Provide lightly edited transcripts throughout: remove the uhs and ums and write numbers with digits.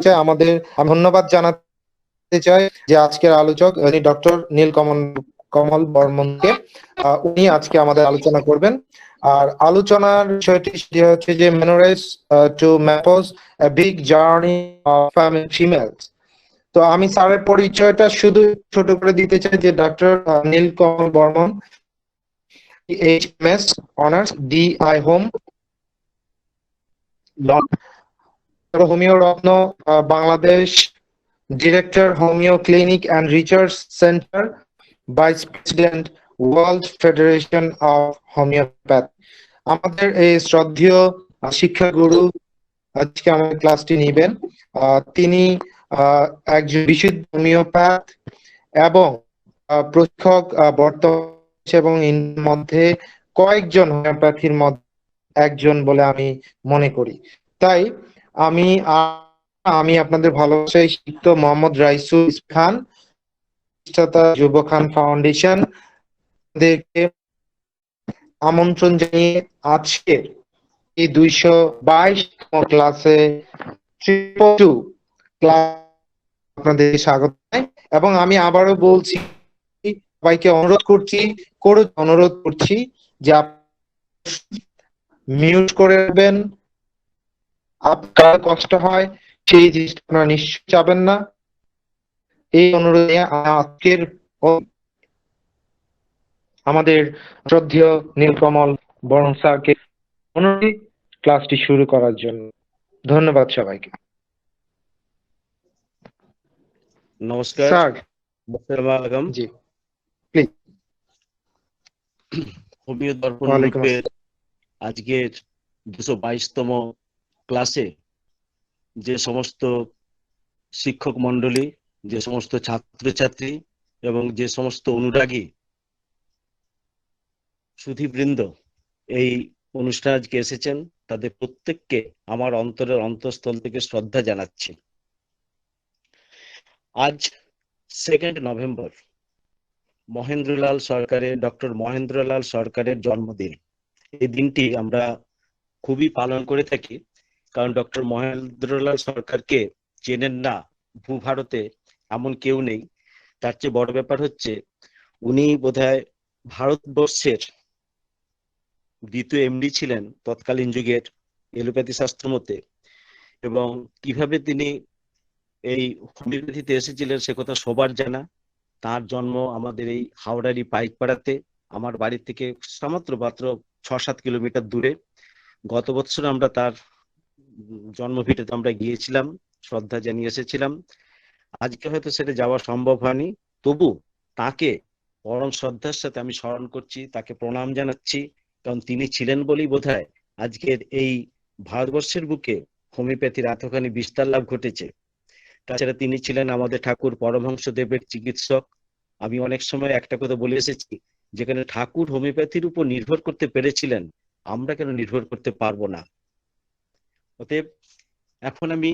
চাই আমাদের, আমি ধন্যবাদ জানাতে চাই যে আজকের আলোচক ডক্টর নীলকমল কমল বর্মনকে। উনি আজকে আমাদের আলোচনা করবেন। আর আলোচনার বিষয়টি সেটি হচ্ছে যে menarche to menopause a big journey of females. তো আমি স্যারের পরিচয়টা শুধু ছোট করে দিতে চাই যে doctor Nilkamal Barman, HMS honours, DI Hom, homeo Ratna, Bangladesh, director homeo clinic and research centre, vice president, world federation of homoeopath. আমাদের এই শ্রদ্ধেয় শিক্ষাগুরু আজকে আমাদের ক্লাসটি নেবেন। তিনি একজন বিশুদ্ধ হোমিওপ্যাথ এবং প্রশিক্ষক, বর্তমান এবং ইন্ডিয়ার মধ্যে কয়েকজন হোমিওপ্যাথির মধ্যে একজন বলে আমি মনে করি। তাই আমি আমি আপনাদের ভালোবাসায় শিক্ষিত মোহাম্মদ রাইসুল খান, যুব খান ফাউন্ডেশন, তাদেরকে আমন্ত্রণ জানিয়ে আজকের এই 222তম ক্লাসে ক্লাস আপনাদের স্বাগত জানাই। এবং আমি আবারও বলছি, সবাইকে অনুরোধ করছি যে মিউট করে দেবেন। আপনার কষ্ট হয় সেই জিনিসটা আপনারা নিশ্চয়ই চাবেন না। এই অনুরোধে আজকের আমাদের শ্রদ্ধেয় নীলকমল বর্মন স্যারকে অনুরোধ ক্লাসটি শুরু করার জন্য। ধন্যবাদ সবাইকে। নমস্কার স্যার। আসসালামু আলাইকুম। জি প্লিজ। হোমিও দর্পণ ওয়ালাইকুম গ্রুপের আজকের 222তম ক্লাসে যে সমস্ত শিক্ষক মন্ডলী, যে সমস্ত ছাত্রছাত্রী এবং যে সমস্ত অনুরাগী সুধীবৃন্দ এই অনুষ্ঠানে আজকে এসেছেন, তাদের প্রত্যেককে আমার অন্তরের অন্তঃস্থল থেকে শ্রদ্ধা জানাচ্ছি। আজ 2 নভেম্বর মহেন্দ্রলাল সরকারের, ডক্টর মহেন্দ্রলাল সরকারের জন্মদিন। এই দিনটি আমরা খুবই পালন করে থাকি, কারণ ডক্টর মহেন্দ্রলাল সরকারকে চেনেন না ভূভারতে এমন কেউ নেই। তার চেয়ে বড় ব্যাপার হচ্ছে উনি বোধহয় ভারতবর্ষের দ্বিতীয় এমডি ছিলেন তৎকালীন যুগের এলোপ্যাথি শাস্ত্র মতে, এবং কিভাবে তিনি এই হোমিওপ্যাথিতে এসেছিলেন সে কথা সবার জানা। তার জন্ম আমাদের এই হাওড়ারই পাইকপাড়াতে, আমার বাড়ি থেকে মাত্র 6-7 কিলোমিটার দূরে। গত বছর আমরা তার জন্মভিটেতে আমরা গিয়েছিলাম, শ্রদ্ধা জানিয়ে এসেছিলাম। আজকে হয়তো সেটা যাওয়া সম্ভব হয়নি, তবু তাকে পরম শ্রদ্ধার সাথে আমি স্মরণ করছি, তাকে প্রণাম জানাচ্ছি, কারণ তিনি ছিলেন বলেই বোধহয় আজকের এই ভারতবর্ষের বুকে হোমিওপ্যাথির এতখানি বিস্তার লাভ ঘটেছে। তাছাড়া তিনি ছিলেন আমাদের ঠাকুর পরমহংসদেবের চিকিৎসক। আমি অনেক সময় একটা কথা বলে এসেছি, যেখানে ঠাকুর হোমিওপ্যাথির উপর নির্ভর করতে পেরেছিলেন, আমরা কেন নির্ভর করতে পারবো না? অতএব এখন আমি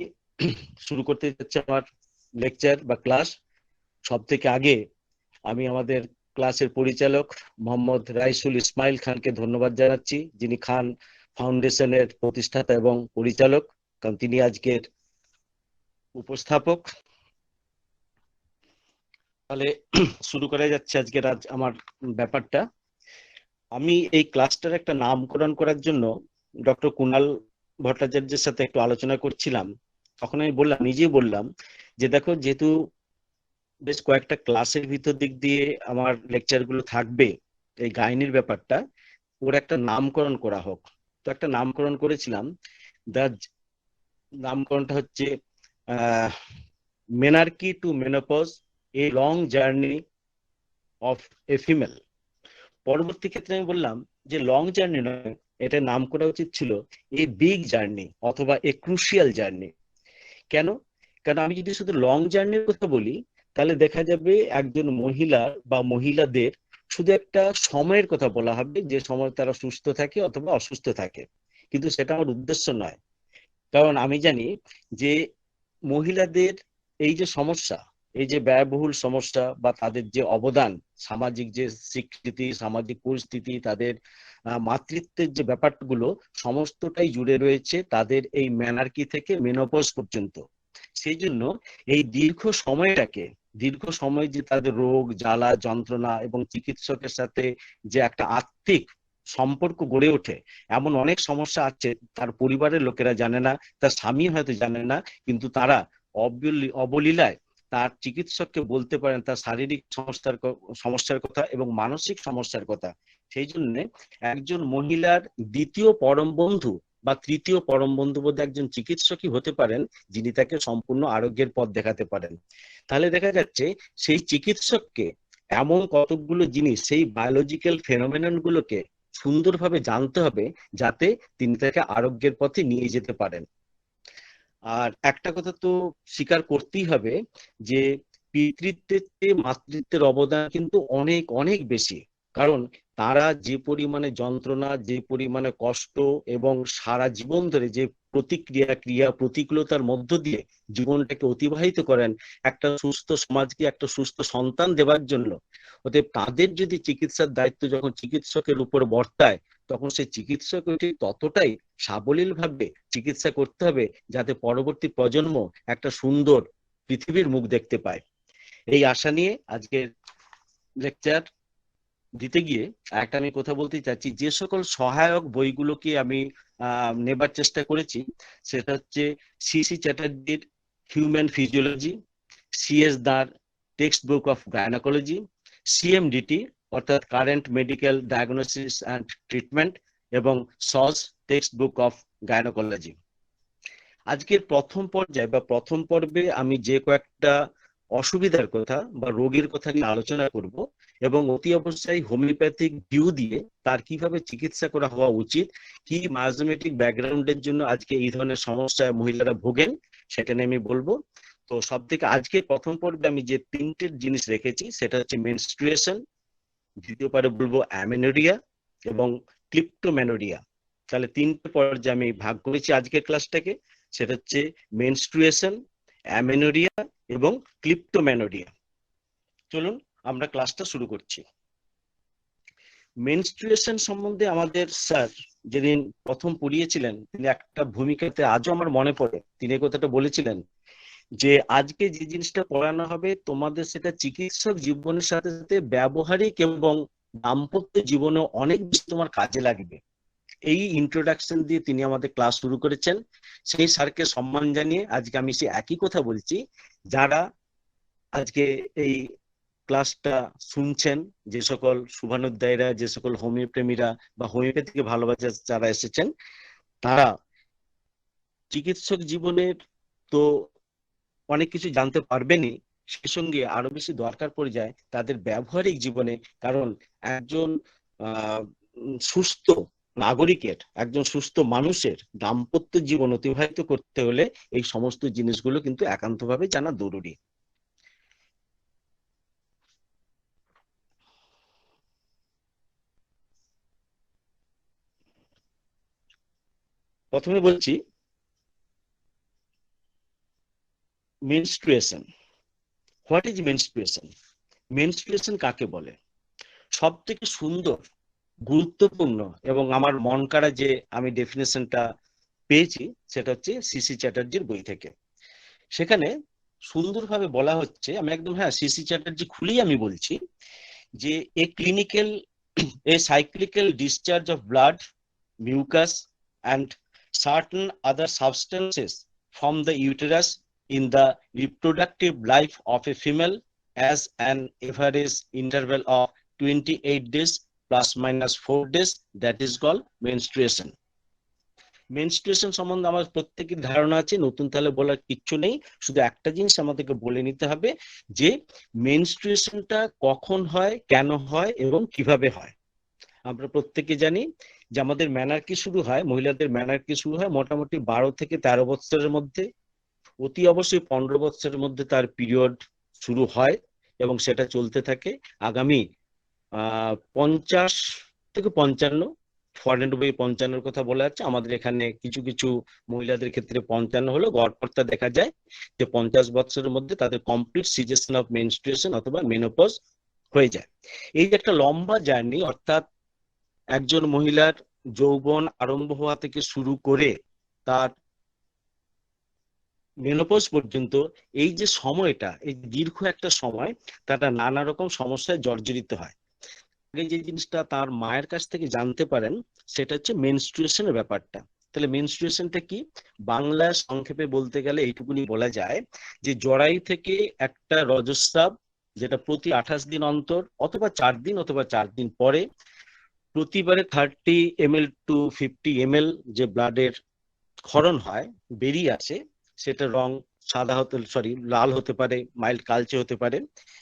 শুরু করতে যাচ্ছি আমার লেকচার বা ক্লাস। সব থেকে আগে আমি আমাদের ক্লাসের পরিচালক মোহাম্মদ রাইসুল ইসমাইল খানকে ধন্যবাদ জানাচ্ছি, যিনি খান ফাউন্ডেশনের প্রতিষ্ঠাতা এবং পরিচালক, কারণ তিনি আজকের উপস্থাপক। তাহলে শুরু করা যাচ্ছে আজকের আমার ব্যাপারটা। আমি এই ক্লাসটার একটা নামকরণ করার জন্য ডক্টর কুণাল ভট্টাচার্যের সাথে একটু আলোচনা করছিলাম। তখন আমি নিজেই বললাম যে দেখো, যেহেতু বেশ কয়েকটা ক্লাসের ভিতর দিক দিয়ে আমার লেকচারগুলো থাকবে, এই গাইনির ব্যাপারটা ওর একটা নামকরণ করা হোক। তো একটা নামকরণ করেছিলাম। নামকরণটা হচ্ছে menarche to menopause, a long journey of a female. পরবর্তী ক্ষেত্রে আমি বললাম যে লং জার্নি নয়, এটা নাম করা উচিত ছিল এ বিগ জার্নি অথবা এ ক্রুশিয়াল জার্নি। কেন? কারণ আমি যদি শুধু লং জার্নির কথা বলি, তাহলে দেখা যাবে একজন মহিলার বা মহিলাদের শুধু একটা সময়ের কথা বলা হবে, যে সময় তারা সুস্থ থাকে অথবা অসুস্থ থাকে, কিন্তু সেটা আমার উদ্দেশ্য নয়। কারণ আমি জানি যে মহিলাদের এই যে সমস্যা, এই যে ব্যয়বহুল সমস্যা বা তাদের যে অবদান, সামাজিক যে স্বীকৃতি, সামাজিক পরিস্থিতি, তাদের মাতৃত্বের যে ব্যাপারগুলো, সমস্তটাই জুড়ে রয়েছে তাদের এই মেনার্কি থেকে মেনোপজ পর্যন্ত। সেই জন্য এই দীর্ঘ সময় যে তাদের রোগ জ্বালা যন্ত্রণা এবং চিকিৎসকের সাথে যে একটা আত্মিক সম্পর্ক গড়ে ওঠে, এমন অনেক সমস্যা আছে তার পরিবারের লোকেরা জানে না, তার স্বামী হয়তো জানে না, কিন্তু তারা অবলীলায় তার চিকিৎসককে বলতে পারেন তার শারীরিক সমস্যার কথা এবং মানসিক সমস্যার কথা। সেই জন্য একজন মহিলার দ্বিতীয় পরম বন্ধু বা তৃতীয় পরম বন্ধু বোধ একজন চিকিৎসকই হতে পারেন, যিনি তাকে সম্পূর্ণ আরোগ্যের পথ দেখাতে পারেন। তাহলে দেখা যাচ্ছে সেই চিকিৎসককে এমন কতগুলো জিনিস, সেই বায়োলজিক্যাল ফেনোমেনন গুলোকে সুন্দরভাবে জানতে হবে, যাতে তিনি তাকে আরোগ্যের পথে নিয়ে যেতে পারেন। আর একটা কথা তো স্বীকার করতেই হবে যে পিতৃত্বের চেয়ে মাতৃত্বের অবদান কিন্তু অনেক অনেক বেশি। কারণ তারা যে পরিমাণে যন্ত্রণা, যে পরিমাণে কষ্ট এবং সারা জীবন ধরে যে প্রতিকূলতার মধ্য দিয়ে জীবনটাকে অতিবাহিত করেন একটা সুস্থ সমাজকে, একটা সুস্থ সন্তান দেওয়ার জন্য। অতএব তাদের যদি চিকিৎসার দায়িত্ব যখন চিকিৎসকের উপর বর্তায়, তখন সেই চিকিৎসক ততটাই সাবলীল ভাবে চিকিৎসা করতে হবে, যাতে পরবর্তী প্রজন্ম একটা সুন্দর পৃথিবীর মুখ দেখতে পায়। এই আশা নিয়ে আজকের লেকচার দিতে গিয়ে একটা আমি কথা বলতে চাচ্ছি, যে সকল সহায়ক বইগুলোকে আমি নেবার চেষ্টা করেছি, সেটা হচ্ছে সিসি চ্যাটার্জির হিউম্যান ফিজিওলজি, সিএস দার textbook of gynaecology, CMDT অর্থাৎ current medical diagnosis and treatment এবং Shaw's textbook of gynaecology. আজকের প্রথম পর্যায়ে বা প্রথম পর্বে আমি যে কয়েকটা অসুবিধার কথা বা রোগের কথা নিয়ে আলোচনা করব এবং অতি অবশ্যই হোমিওপ্যাথিক ভিউ দিয়ে তার কিভাবে চিকিৎসা করা হওয়া উচিত, কি মায়োজোমেটিক ব্যাকগ্রাউন্ডের জন্য আজকে এই ধরনের সমস্যায় মহিলারা ভোগেন, সেটা নিয়ে আমি বলবো। তো সব থেকে আজকে প্রথম পর্বে আমি যে তিনটে জিনিস রেখেছি, সেটা হচ্ছে মেনস্ট্রুয়েশন, দ্বিতীয় পারে বলবো অ্যামেনোরিয়া এবং ক্লিপ্টোমেনোরিয়া। তাহলে তিনটে পর্যায়ে আমি ভাগ করেছি আজকের ক্লাসটাকে, সেটা হচ্ছে মেনস্ট্রুয়েশন, অ্যামেনোরিয়া এবং ক্লিপ্টোমেনোরিয়া। চলুন আমরা ক্লাসটা শুরু করছি। মেনস্ট্রুয়েশন সম্বন্ধে আমাদের স্যার যেদিন প্রথম পড়িয়েছিলেন, তিনি একটা ভূমিকাতে আজও আমার মনে পড়ে, তিনি এই কথাটা বলেছিলেন যে আজকে যে জিনিসটা পড়ানো হবে তোমাদের, সেটা চিকিৎসক জীবনের সাথে সাথে ব্যবহারিক এবং দাম্পত্য জীবনে অনেক বেশি তোমার কাজে লাগবে। এই ইন্ট্রোডাকশন দিয়ে তিনি আমাদের ক্লাস শুরু করেছেন। সেই স্যারকে সম্মান জানিয়ে আজকে আমি সে একই কথা বলছি, যারা আজকে এই ক্লাসটা শুনছেন, যে সকল শুভানুধ্যায়ীরা, যে সকল হোমিওপ্রেমীরা বা হোমিওপ্যাথিকে ভালোবাসা যারা এসেছেন, তারা চিকিৎসক জীবনের তো অনেক কিছু জানতে পারবেনই, সেই সঙ্গে আরো বেশি দরকার পড়ে যায় তাদের ব্যবহারিক জীবনে। কারণ একজন সুস্থ নাগরিকের, একজন সুস্থ মানুষের দাম্পত্য জীবন অতিবাহিত করতে হলে এই সমস্ত জিনিসগুলো কিন্তু একান্তভাবে জানা জরুরি। প্রথমে বলছি menstruation. What is menstruation? Menstruation কাকে বলে? সব থেকে সুন্দর, গুরুত্বপূর্ণ এবং আমার মন কাড়া যে আমি ডেফিনেশনটা পেয়েছি, সেটা হচ্ছে সিসি চ্যাটার্জির বই থেকে। সেখানে সুন্দরভাবে বলা হচ্ছে, আমি একদম সিসি চ্যাটার্জি খুলেই আমি বলছি যে a cyclical discharge of blood, mucus and certain other substances from the uterus in the reproductive life of a female as an average interval of 28 days plus minus 4 days, that is called menstruation. Menstruation সম্বন্ধে আমার প্রত্যেকের ধারণা আছে, নতুন তাহলে বলার কিচ্ছু নেই। শুধু একটা জিনিস আমাদেরকে বলে নিতে হবে যে মেনস্ট্রুয়েশনটা কখন হয়, কেন হয় এবং কিভাবে হয়। আমরা প্রত্যেকে জানি যে আমাদের ম্যানার্কি শুরু হয়, মহিলাদের ম্যানার্কি শুরু হয় মোটামুটি 12 থেকে 13 বছরের মধ্যে। অতি অবশ্যই 15 বছরের মধ্যে তার পিরিয়ড শুরু হয় এবং সেটা চলতে থাকে আগামী 50 থেকে 55। ফরেন বই 55-এর কথা বলা যাচ্ছে, আমাদের এখানে কিছু কিছু মহিলাদের ক্ষেত্রে 55 হলো গড়পড়তা দেখা যায় যে 50 বছরের মধ্যে তাদের কমপ্লিট সিজেশন অফ মেনস্ট্রুয়েশন অথবা মেনোপজ হয়ে যায়। এই যে একটা লম্বা জার্নি, অর্থাৎ একজন মহিলার যৌবন আরম্ভ হওয়া থেকে শুরু করে তার মেনোপজ পর্যন্ত এই যে সময়টা, এই দীর্ঘ একটা সময়, তারা নানা রকম সমস্যায় জর্জরিত হয়। আগে যে জিনিসটা তার মায়ের কাছ থেকে জানতে পারেন সেটা হচ্ছে মেনস্ট্রুয়েশনের ব্যাপারটা। তাহলে মেনস্ট্রুয়েশনটা কি? বাংলা সংক্ষেপে বলতে গেলে এইটুকুনি বলা যায় যে জরায়ু থেকে একটা রজস্রাব, যেটা প্রতি 28 দিন অন্তর অথবা 4 দিন অথবা 4 দিন পরে, প্রতিবারে 30 ml to 50 ml যে ব্লাডের ক্ষরণ হয়, বেরিয়ে আসে, সেটা রং সাদা হতে, লাল হতে পারে, মাইল্ড কালচে হতে পারে,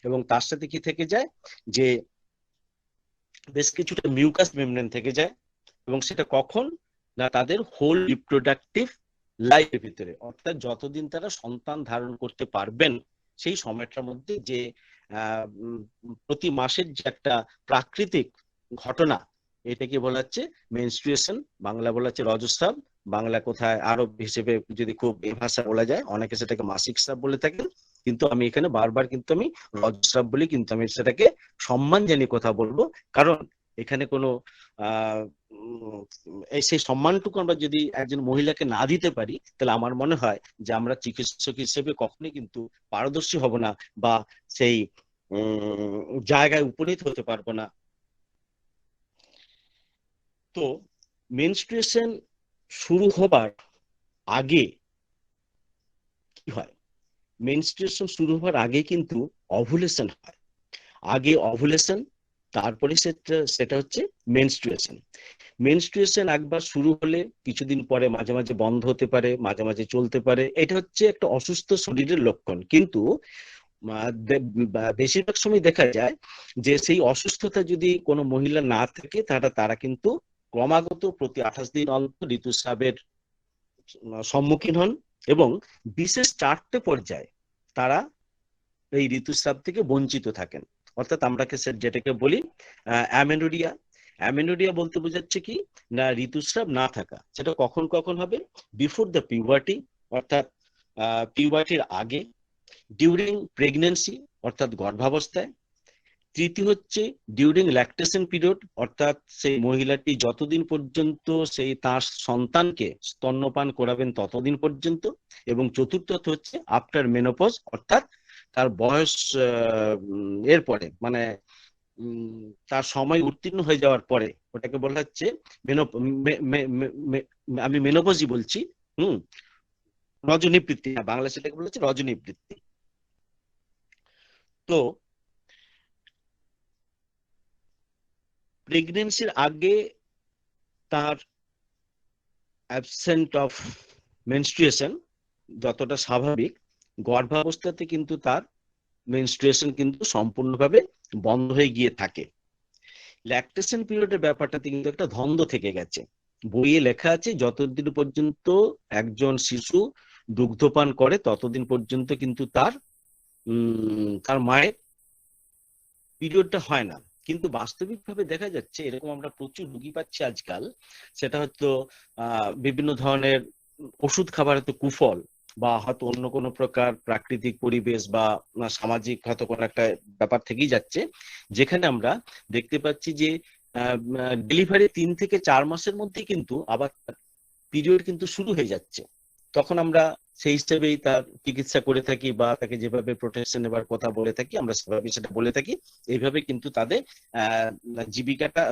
এবং তার সাথে কি থেকে যায় যে বেশ কিছুটা মিউকাস মেমব্রেন থেকে যায়। এবং সেটা কখন না, তাদের হোল রিপ্রোডাক্টিভ লাইফের ভিতরে, অর্থাৎ যতদিন তারা সন্তান ধারণ করতে পারবেন সেই সময়টার মধ্যে যে প্রতি মাসের যে একটা প্রাকৃতিক ঘটনা, এটাকে বলা হচ্ছে মেনস্ট্রুয়েশন, বাংলা বলা হচ্ছে রজস্রাব, বাংলা কোথায় আরব হিসেবে যদি খুব এই ভাষা বলা যায় অনেকে সেটাকে মাসিক স্রাব বলে থাকেন, কিন্তু আমি এখানে বারবার কিন্তু আমি রজস্রাব বলি, কিন্তু আমি সেটাকে সম্মান জানিয়ে কথা বলবো। কারণ এখানে কোনো এই সেই সম্মানটুকু আমরা যদি একজন মহিলাকে না দিতে পারি, তাহলে আমার মনে হয় যে আমরা চিকিৎসক হিসেবে কখনোই কিন্তু পারদর্শী হব না, বা সেই জায়গায় উপনীত হতে পারবো না। তো মেনস্ট্রুয়েশন শুরু হবার আগে কি হয়? মেনস্ট্রুয়েশন শুরু হওয়ার আগে কিন্তু অভুলেশন হয়। আগে অভুলেশন, তারপরে সেটা হচ্ছে মেনস্ট্রুয়েশন। মেনস্ট্রুয়েশন একবার শুরু হলে কিছুদিন পরে মাঝে মাঝে বন্ধ হতে পারে, মাঝে মাঝে চলতে পারে, এটা হচ্ছে একটা অসুস্থ শরীরের লক্ষণ। কিন্তু বেশিরভাগ সময় দেখা যায় যে সেই অসুস্থতা যদি কোনো মহিলা না থাকে, তারা কিন্তু ক্রমাগত প্রতি 28 দিন অন্তর ঋতুস্রাবের সম্মুখীন হন, এবং বিশেষ 4টে পর্যায়ে তারা এই ঋতুস্রাব থেকে বঞ্চিত থাকেন। অর্থাৎ আমরা যেটাকে বলি অ্যামেনোরিয়া। অ্যামেনোরিয়া বলতে বোঝাচ্ছে কি না, ঋতুস্রাব না থাকা। সেটা কখন কখন হবে? বিফোর দ্য পিউবার্টি, অর্থাৎ পিউবার্টির আগে, ডিউরিং প্রেগনেন্সি অর্থাৎ গর্ভাবস্থায়, তৃতীয় হচ্ছে ডিউরিং ল্যাকটেশন পিরিয়ড, অর্থাৎ সেই মহিলাটি যতদিন পর্যন্ত সেই তার সন্তানকে স্তন্যপান করাবেন ততদিন পর্যন্ত, এবং চতুর্থত হচ্ছে আফটার মেনোপজ, অর্থাৎ তার বয়স এরপরে, মানে তার সময় উত্তীর্ণ হয়ে যাওয়ার পরে, ওটাকে বলা হচ্ছে আমি মেনোপজই বলছি। হুম, রজনীবৃত্তি, বাংলা সেটাকে বলা হচ্ছে রজনীবৃত্তি। তো প্রেগনেন্সির আগে তার অ্যাবসেন্ট অফ মেনস্ট্রুয়েশন যতটা স্বাভাবিক, গর্ভাবস্থাতে কিন্তু তার মেনস্ট্রুয়েশন কিন্তু সম্পূর্ণভাবে বন্ধ হয়ে গিয়ে থাকে। ল্যাকটেশন পিরিয়ডের ব্যাপারটাতে কিন্তু একটা দ্বন্দ্ব থেকে গেছে। বইয়ে লেখা আছে যতদিন পর্যন্ত একজন শিশু দুগ্ধপান করে ততদিন পর্যন্ত কিন্তু তার মায়ের পিরিয়ডটা হয় না। কিন্তু বাস্তবিকভাবে দেখা যাচ্ছে, এরকম আমরা প্রচুর রোগী পাচ্ছি আজকাল, সেটা হয়তো বিভিন্ন ধরনের ওষুধ খাবার হয়তো কুফল, বা হয়তো অন্য কোনো প্রকার প্রাকৃতিক পরিবেশ বা সামাজিক হয়তো কোনো একটা ব্যাপার থেকেই যাচ্ছে, যেখানে আমরা দেখতে পাচ্ছি যে ডেলিভারি 3 থেকে 4 মাসের মধ্যে কিন্তু আবার পিরিয়ড কিন্তু শুরু হয়ে যাচ্ছে। তখন আমরা সেই হিসেবেই তার চিকিৎসা করে থাকি, বা তাকে যেভাবে প্রোটেকশন নেবার কথা বলে থাকি আমরা সেভাবে সেটা বলে থাকি। এইভাবে কিন্তু তাদের জীবিকাটা,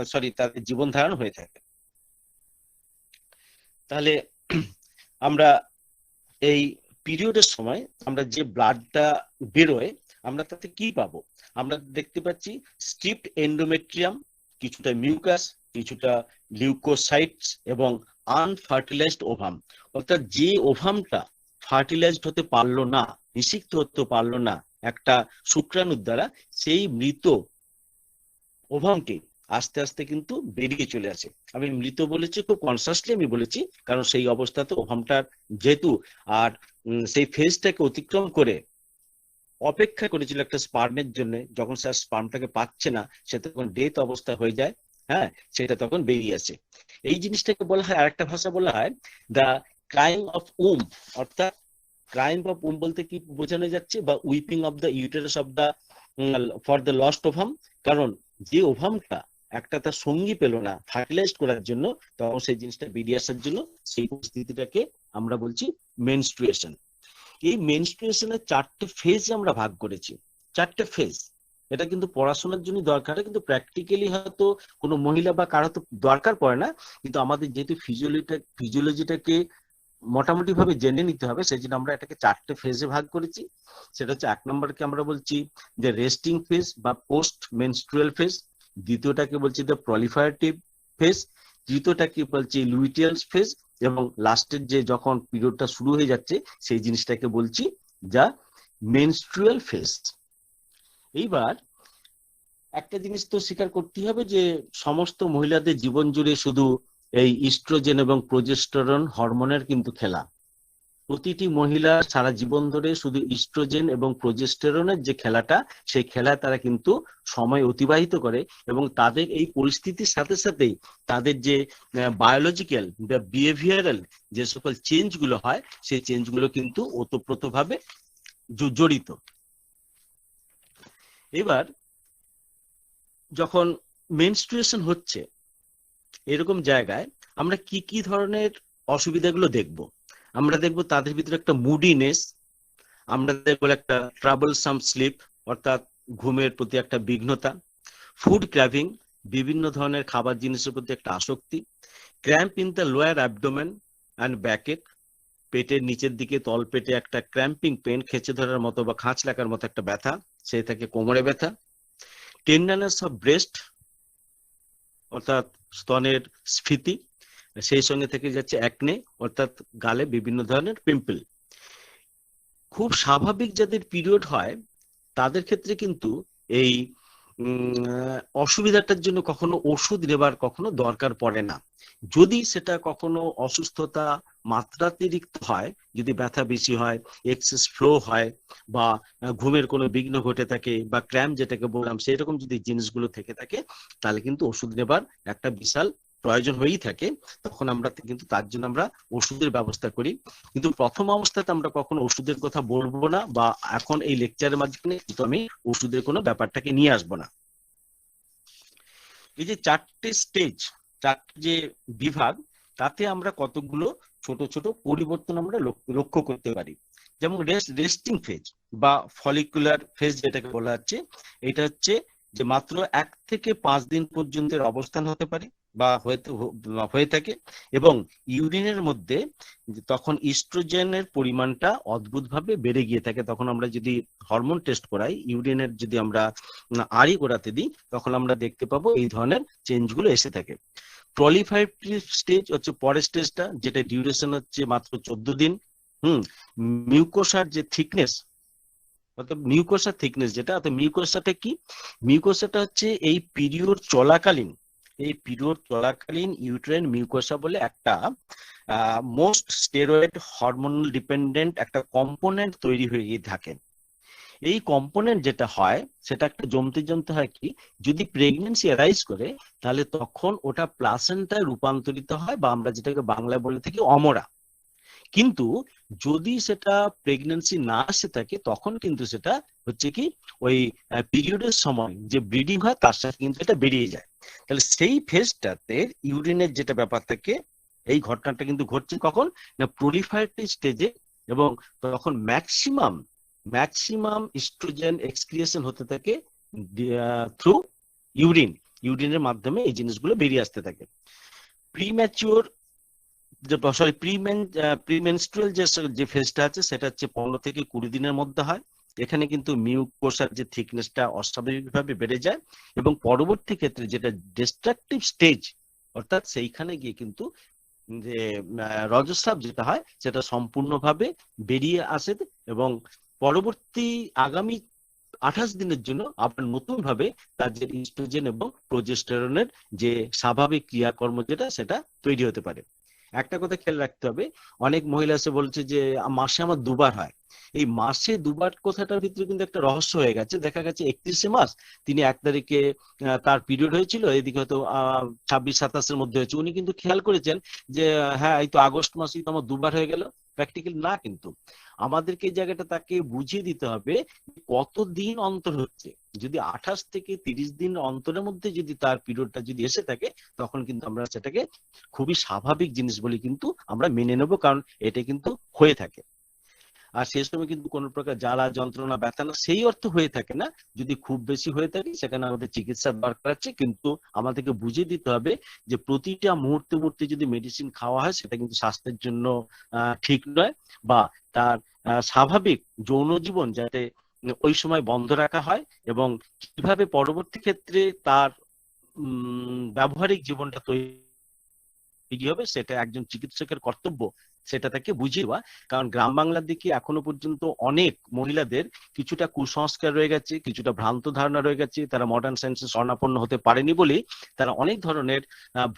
তাদের জীবন ধারণ হয়ে থাকে। তাহলে আমরা এই পিরিয়ডের সময় আমরা যে ব্লাডটা বেরোয়, আমরা তাতে কি পাবো? আমরা দেখতে পাচ্ছি স্ট্রিপড এন্ডোমেট্রিয়াম, কিছুটা মিউকাস, কিছুটা লিউকোসাইটস, এবং আনফার্টিলাইজড ওভাম। অর্থাৎ যে ওভামটা ফার্টিলাইজড হতে পারলো না, নিষিক্ত হতে পারলো না একটা শুক্রাণুর দ্বারা, সেই মৃত ওভামকে আস্তে আস্তে কিন্তু বেরিয়ে চলে আসে। আমি মৃত বলেছি, খুব কনসাসলি আমি বলেছি, কারণ সেই অবস্থাতে ওভামটার যেহেতু আর সেই ফেজটাকে অতিক্রম করে অপেক্ষা করেছিল একটা স্পার্মের জন্য, যখন সে স্পার্মটাকে পাচ্ছে না, সে তখন ডেথ অবস্থা হয়ে যায়। হ্যাঁ, সেটা তখন বেরিয়ে আসে। এই জিনিসটাকে বলা হয়, আরেকটা ভাষা বলা হয় দ্য ক্রাইং অফ উম। অর্থাৎ ক্রাইং অফ উম বলতে কি বোঝানো যাচ্ছে? বা weeping of the uterus of the for the lost ovum. কারণ যে ওভামটা একটা তার সঙ্গী পেল না ফার্টিলাইজ করার জন্য, তখন সেই জিনিসটা বেরিয়ে আসার জন্য সেই পরিস্থিতিটাকে আমরা বলছি মেনস্ট্রুয়েশন। এই মেনস্ট্রুয়েশনের 4টে ফেজ আমরা ভাগ করেছি, 4টে ফেজ। এটা কিন্তু পড়াশোনার জন্য দরকার, কিন্তু প্র্যাকটিক্যালি হয়তো কোনো মহিলা বা কারো তো দরকার পড়ে না, কিন্তু আমাদের যেহেতু ফিজিওলজিটাকে মোটামুটি ভাবে জেনে নিতে হবে, সেই জন্য আমরা এটাকে 4টে ফেজে ভাগ করেছি। সেটা হচ্ছে 1 নম্বরকে আমরা বলছি যে রেস্টিং ফেজ বা পোস্ট মেনস্ট্রুয়াল ফেজ, দ্বিতীয়টাকে বলছি দ্য প্রলিফারেটিভ ফেজ, তৃতীয়টাকে বলছি লুইটিয়াল ফেজ, এবং লাস্টের যে যখন পিরিয়ডটা শুরু হয়ে যাচ্ছে সেই জিনিসটাকে বলছি যা মেনস্ট্রুয়াল ফেজ। এইবার একটা জিনিস তো স্বীকার করতেই হবে যে সমস্ত মহিলাদের জীবন জুড়ে শুধু এই ইস্ট্রোজেন এবং প্রোজেস্টেরন হরমোনের কিন্তু খেলা। প্রতিটি মহিলা সারা জীবন ধরে শুধু ইস্ট্রোজেন এবং প্রোজেস্টেরনের যে খেলাটা, সেই খেলায় তারা কিন্তু সময় অতিবাহিত করে, এবং তাদের এই পরিস্থিতির সাথে সাথেই তাদের যে বায়োলজিক্যাল বা বিহেভিয়ারাল যে সকল চেঞ্জগুলো হয়, সেই চেঞ্জগুলো কিন্তু ওতপ্রোতভাবে জড়িত। এবার যখন মেনস্ট্রুয়েশন হচ্ছে এরকম জায়গায় আমরা কি কি ধরনের অসুবিধাগুলো দেখব? আমরা দেখব তাদের ভিতরে একটা মুডিনেস, আমরা দেখবো একটা ট্রাবলসাম স্লিপ অর্থাৎ ঘুমের প্রতি একটা বিঘ্নতা, ফুড ক্র্যাভিং বিভিন্ন ধরনের খাবার জিনিসের প্রতি একটা আসক্তি, cramp in the lower abdomen and bracket, পেটের নিচের দিকে তল পেটে একটা ক্র্যাম্পিং পেন, খেঁচে ধরার মতো বা খাঁচ লাগার মতো একটা ব্যথা, সেই থেকে কোমরে ব্যথা, টেন্ডারনেস অফ ব্রেস্ট অর্থাৎ স্তনের স্ফীতি, সেই সঙ্গে থেকে যাচ্ছে অ্যাকনে অর্থাৎ গালে বিভিন্ন ধরনের পিম্পল। খুব স্বাভাবিক যাদের পিরিয়ড হয় তাদের ক্ষেত্রে কিন্তু এই অসুবিধাটার জন্য কখনো ওষুধ নেবার কখনো দরকার পড়ে না। যদি সেটা কখনো অসুস্থতা মাত্রাতিরিক্ত হয়, যদি ব্যথা বেশি হয়, এক্সেস ফ্লো হয়, বা ঘুমের কোনো বিঘ্ন ঘটে থাকে, বা ক্র্যাম্প যেটাকে বললাম সেই রকম যদি জিনিসগুলো থেকে থাকে, তাহলে কিন্তু ওষুধ নেবার একটা বিশাল প্রয়োজন হয়েই থাকে। তখন আমরা কিন্তু তার জন্য আমরা ওষুধের ব্যবস্থা করি, কিন্তু প্রথম অবস্থাতে আমরা কখনো ওষুধের কথা বলবো না, বা এখন এই লেকচারের মাধ্যমে কিন্তু আমি ওষুধের কোনো ব্যাপারটাকে নিয়ে আসবো না। এই যে 4টে স্টেজ, 4টে যে বিভাগ, তাতে আমরা কতগুলো ছোট ছোট পরিবর্তন আমরা লক্ষ্য করতে পারি। যেমন রেস্টিং ফেজ বা ফলিকুলার ফেজ যেটাকে বলা হচ্ছে, এটা হচ্ছে যে মাত্র 1 থেকে 5 দিন পর্যন্ত অবস্থান হতে পারে বা হয়ে থাকে, এবং ইউরিনের মধ্যে তখন ইস্ট্রোজেনের পরিমাণটা অদ্ভুতভাবে বেড়ে গিয়ে থাকে। তখন আমরা যদি হরমোন টেস্ট করাই, ইউরিনের যদি আমরা আরই করাতে দিই, তখন আমরা দেখতে পাবো এই ধরনের চেঞ্জগুলো এসে থাকে। প্রলিফারেটিভ স্টেজ হচ্ছে পরের স্টেজটা, যেটা ডিউরেশন হচ্ছে মাত্র 14 দিন। মিউকোসার যে থিকনেস অর্থাৎ মিউকোসার থিকনেস যেটা, অর্থাৎ মিউকোসাটা কি? মিউকোসাটা হচ্ছে এই পিরিয়ড চলাকালীন ইউটেরাইন মিউকোসা বলে একটা মোস্ট স্টেরয়েড হরমোনাল ডিপেন্ডেন্ট একটা কম্পোনেন্ট তৈরি হয়ে গিয়ে থাকে। এই কম্পোনেন্ট যেটা হয় সেটা একটা জমতে হয় কি, যদি প্রেগনেন্সি অ্যারাইজ করে তাহলে তখন ওটা প্লাসেন্টায় রূপান্তরিত হয়, বা আমরা যেটাকে বাংলায় বলে থাকি অমরা। কিন্তু যদি সেটা প্রেগনেন্সি না আসে থাকে, তখন কিন্তু সেটা হচ্ছে কি ওই পিরিয়ডের সময় যে ব্লিডিং হয় তার সাথে কিন্তু এটা বেরিয়ে যায়। তাহলে সেই ফেজটাতে ইউরিনের যেটা ব্যাপার থাকে, এই ঘটনাটা কিন্তু ঘটছে কখন না প্রলিফারেটিভ স্টেজে, এবং তখন ম্যাক্সিমাম ইস্ট্রোজেন এক্সক্রিয়েশন হতে থাকে থ্রু ইউরিনের মাধ্যমে এই জিনিসগুলো বেরিয়ে আসতে থাকে। প্রিম্যাচিওর প্রিমেনস্ট্রুয়াল যে ফেজটা আছে সেটা হচ্ছে 15 থেকে 20 দিনের মধ্যে হয়। এখানে কিন্তু মিউকোসার যে থিকনেসটা অস্বাভাবিকভাবে বেড়ে যায়, এবং পরবর্তী ক্ষেত্রে যেটা ডিস্ট্রাকটিভ স্টেজ অর্থাৎ সেইখানে গিয়ে কিন্তু যে রজস্রাব যেটা হয় সেটা সম্পূর্ণভাবে বেরিয়ে আসে, এবং পরবর্তী আগামী 28 দিনের জন্য আবার নতুন ভাবে তাদের ইস্ট্রোজেন এবং প্রোজেস্টেরনের যে স্বাভাবিক ক্রিয়াকর্ম যেটা সেটা তৈরি হতে পারে। একটা কথা খেয়াল রাখতে হবে, অনেক মহিলা এসে বলছে যে মাসে আমার 2বার হয়। এই মাসে 2বার কথাটার ভিতরে কিন্তু একটা রহস্য হয়ে গেছে। দেখা গেছে 31শে মাস তিনি 1 তারিখে তার পিরিয়ড হয়েছিল, এদিকে হয়তো 26-27-এর মধ্যে হয়েছে। উনি কিন্তু খেয়াল করেছেন যে হ্যাঁ এই তো আগস্ট মাসেই তো আমার 2বার হয়ে গেল। প্র্যাকটিক্যাল না, কিন্তু আমাদেরকে এই জায়গাটা তাকে বুঝিয়ে দিতে হবে কতদিন অন্তর হচ্ছে। যদি 28 থেকে 30 দিন অন্তরের মধ্যে যদি তার পিরিয়ডটা যদি এসে থাকে, তখন কিন্তু আমরা সেটাকে খুবই স্বাভাবিক জিনিস বলে কিন্তু আমরা মেনে নেব, কারণ এটা কিন্তু হয়ে থাকে। আর সেই সময় কিন্তু কোনো প্রকার জ্বালা যন্ত্রণা ব্যথা না সেই অর্থ হয়ে থাকে না। যদি খুব বেশি হয়ে থাকে সেখানে আমাদের চিকিৎসার দরকার আছে, কিন্তু আমাদেরকে বুঝিয়ে দিতে হবে যে প্রতিটা মুহূর্তে মুহূর্তে যদি মেডিসিন খাওয়া হয় সেটা কিন্তু স্বাস্থ্যের জন্য ঠিক নয়, বা তার স্বাভাবিক যৌন জীবন যাতে ওই সময় বন্ধ রাখা হয়, এবং কিভাবে পরবর্তী ক্ষেত্রে তার ব্যবহারিক জীবনটা তৈরি হবে সেটা একজন চিকিৎসকের কর্তব্য সেটা তাকে বুঝিয়ে দেওয়া। কারণ গ্রাম বাংলার দিকে এখনো পর্যন্ত অনেক মহিলাদের কিছুটা কুসংস্কার রয়ে গেছে, কিছুটা ভ্রান্ত ধারণা রয়ে গেছে, তারা মডার্ন সায়েন্সে স্বর্ণাপন্ন হতে পারেনি বলে তারা অনেক ধরনের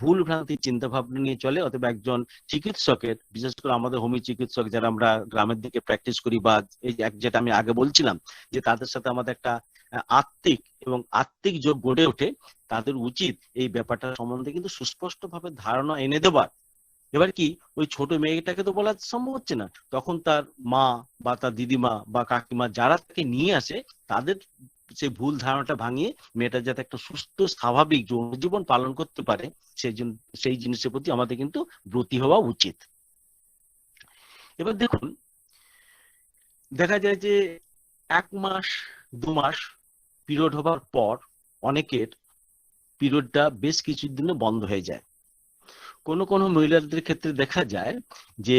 ভুল ভ্রান্তি চিন্তা ভাবনা নিয়ে চলে। অথবা একজন চিকিৎসকের, বিশেষ করে আমাদের হোমিও চিকিৎসক যারা আমরা গ্রামের দিকে প্র্যাকটিস করি, বা এই যেটা আমি আগে বলছিলাম যে তাদের সাথে আমাদের একটা আত্মিক যোগ গড়ে ওঠে, তাদের উচিত এই ব্যাপারটা সম্বন্ধে কিন্তু সুস্পষ্টভাবে ধারণা এনে দেবার। এবার কি ওই ছোট মেয়েটাকে তো বলা সম্ভব হচ্ছে না, তখন তার মা বা তার দিদিমা বা কাকিমা যারা তাকে নিয়ে আসে তাদের সেই ভুল ধারণাটা ভাঙিয়ে মেয়েটা যাতে একটা সুস্থ স্বাভাবিক যৌন জীবন পালন করতে পারে সেই জিনিসের প্রতি আমাদের কিন্তু ব্রতী হওয়া উচিত। এবার দেখুন, দেখা যায় যে 1 মাস 2 মাস পিরিয়ড হবার পর অনেকের পিরিয়ডটা বেশ কিছুদিনে বন্ধ হয়ে যায়। কোনো কোনো মহিলাদের ক্ষেত্রে দেখা যায় যে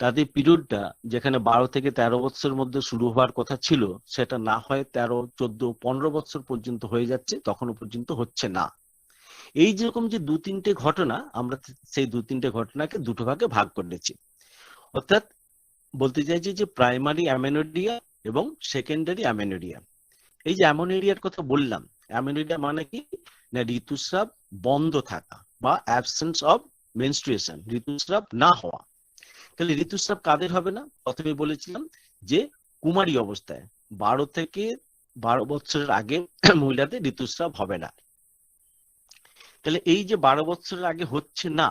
তাদের পিরিয়ডটা যেখানে 12 থেকে 13 বছরের মধ্যে শুরু হওয়ার কথা ছিল সেটা না হয় 13, 14, 15 বছর পর্যন্ত হয়ে যাচ্ছে, তখনও পর্যন্ত হচ্ছে না। এই যেরকম যে 2-3টে ঘটনা, আমরা সেই 2-3টে ঘটনাকে দুটো ভাগে ভাগ করেছি। অর্থাৎ বলতে চাইছি যে প্রাইমারি অ্যামেনোরিয়া এবং সেকেন্ডারি অ্যামেনোরিয়া। এই যে অ্যামেনোরিয়ার কথা বললাম, অ্যামেনোরিয়া মানে কি না ঋতুস্রাব বন্ধ থাকা বা অ্যাবসেন্স অফ মেনস্ট্রুয়েশন, ঋতুস্রাব না হওয়া। তাহলে ঋতুস্রাব কাদের হবে না? প্রথমে বলেছিলাম যে কুমারী অবস্থায় 12 থেকে 12 বছরের আগে মহিলাদের ঋতুস্রাব হবে না। তাহলে এই যে 12 বছরের আগে হচ্ছে না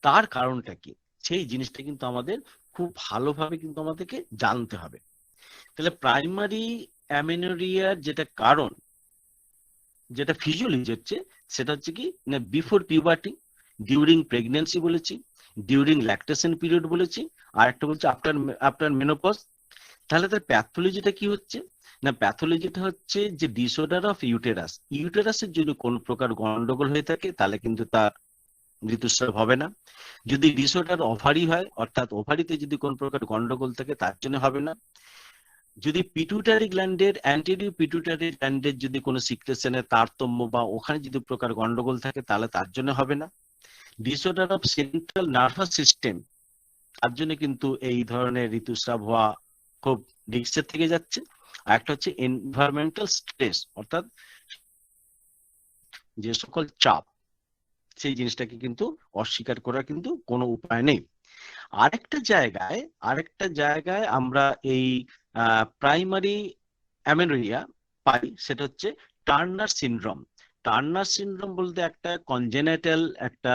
তার কারণটা কি, সেই জিনিসটা কিন্তু আমাদের খুব ভালোভাবে কিন্তু আমাদেরকে জানতে হবে। তাহলে প্রাইমারি অ্যামেনোরিয়ার যেটা কারণ, যেটা ফিজিওলজি হচ্ছে, সেটা হচ্ছে কি না বিফোর পিউবার্টি, ডিউরিং প্রেগন্যান্সি বলেছি, ডিউরিং ল্যাকটেশন পিরিয়ড বলেছি, আর একটা বলছে আফটার মেনোপজ। তাহলে তার প্যাথোলজিটা কি হচ্ছে না, প্যাথোলজিটা হচ্ছে যে ডিসঅর্ডার অফ ইউটেরাস। ইউটেরাসের যদি কোনো প্রকার গন্ডগোল হয়ে থাকে তাহলে কিন্তু তার ঋতুস্রাব হবে না। যদি ডিসঅর্ডার ওভারি হয়, অর্থাৎ ওভারিতে যদি কোনো প্রকার গন্ডগোল থাকে তার জন্য হবে না। যদি পিটুইটারি গ্ল্যান্ডের, অ্যান্টেরিয়র পিটুইটারি গ্ল্যান্ডের যদি কোনো সিক্রেশনের তারতম্য বা ওখানে যদি প্রকার গন্ডগোল থাকে তাহলে তার জন্য হবে না। Disorder of central nervous system, তার জন্য কিন্তু এই ধরনের ঋতুস্রাব হওয়া খুব রিস্কের থেকে যাচ্ছে। আর একটা হচ্ছে এনভায়রনমেন্টাল স্ট্রেস, অর্থাৎ যে সকল চাপ, সেই জিনিসটাকে কিন্তু অস্বীকার করার কিন্তু কোনো উপায় নেই। আরেকটা জায়গায় আমরা এই প্রাইমারি অ্যামেনোরিয়া পাই, সেটা হচ্ছে টার্নার সিনড্রোম। টার্নার সিনড্রোম বলতে একটা কনজেনাইটাল একটা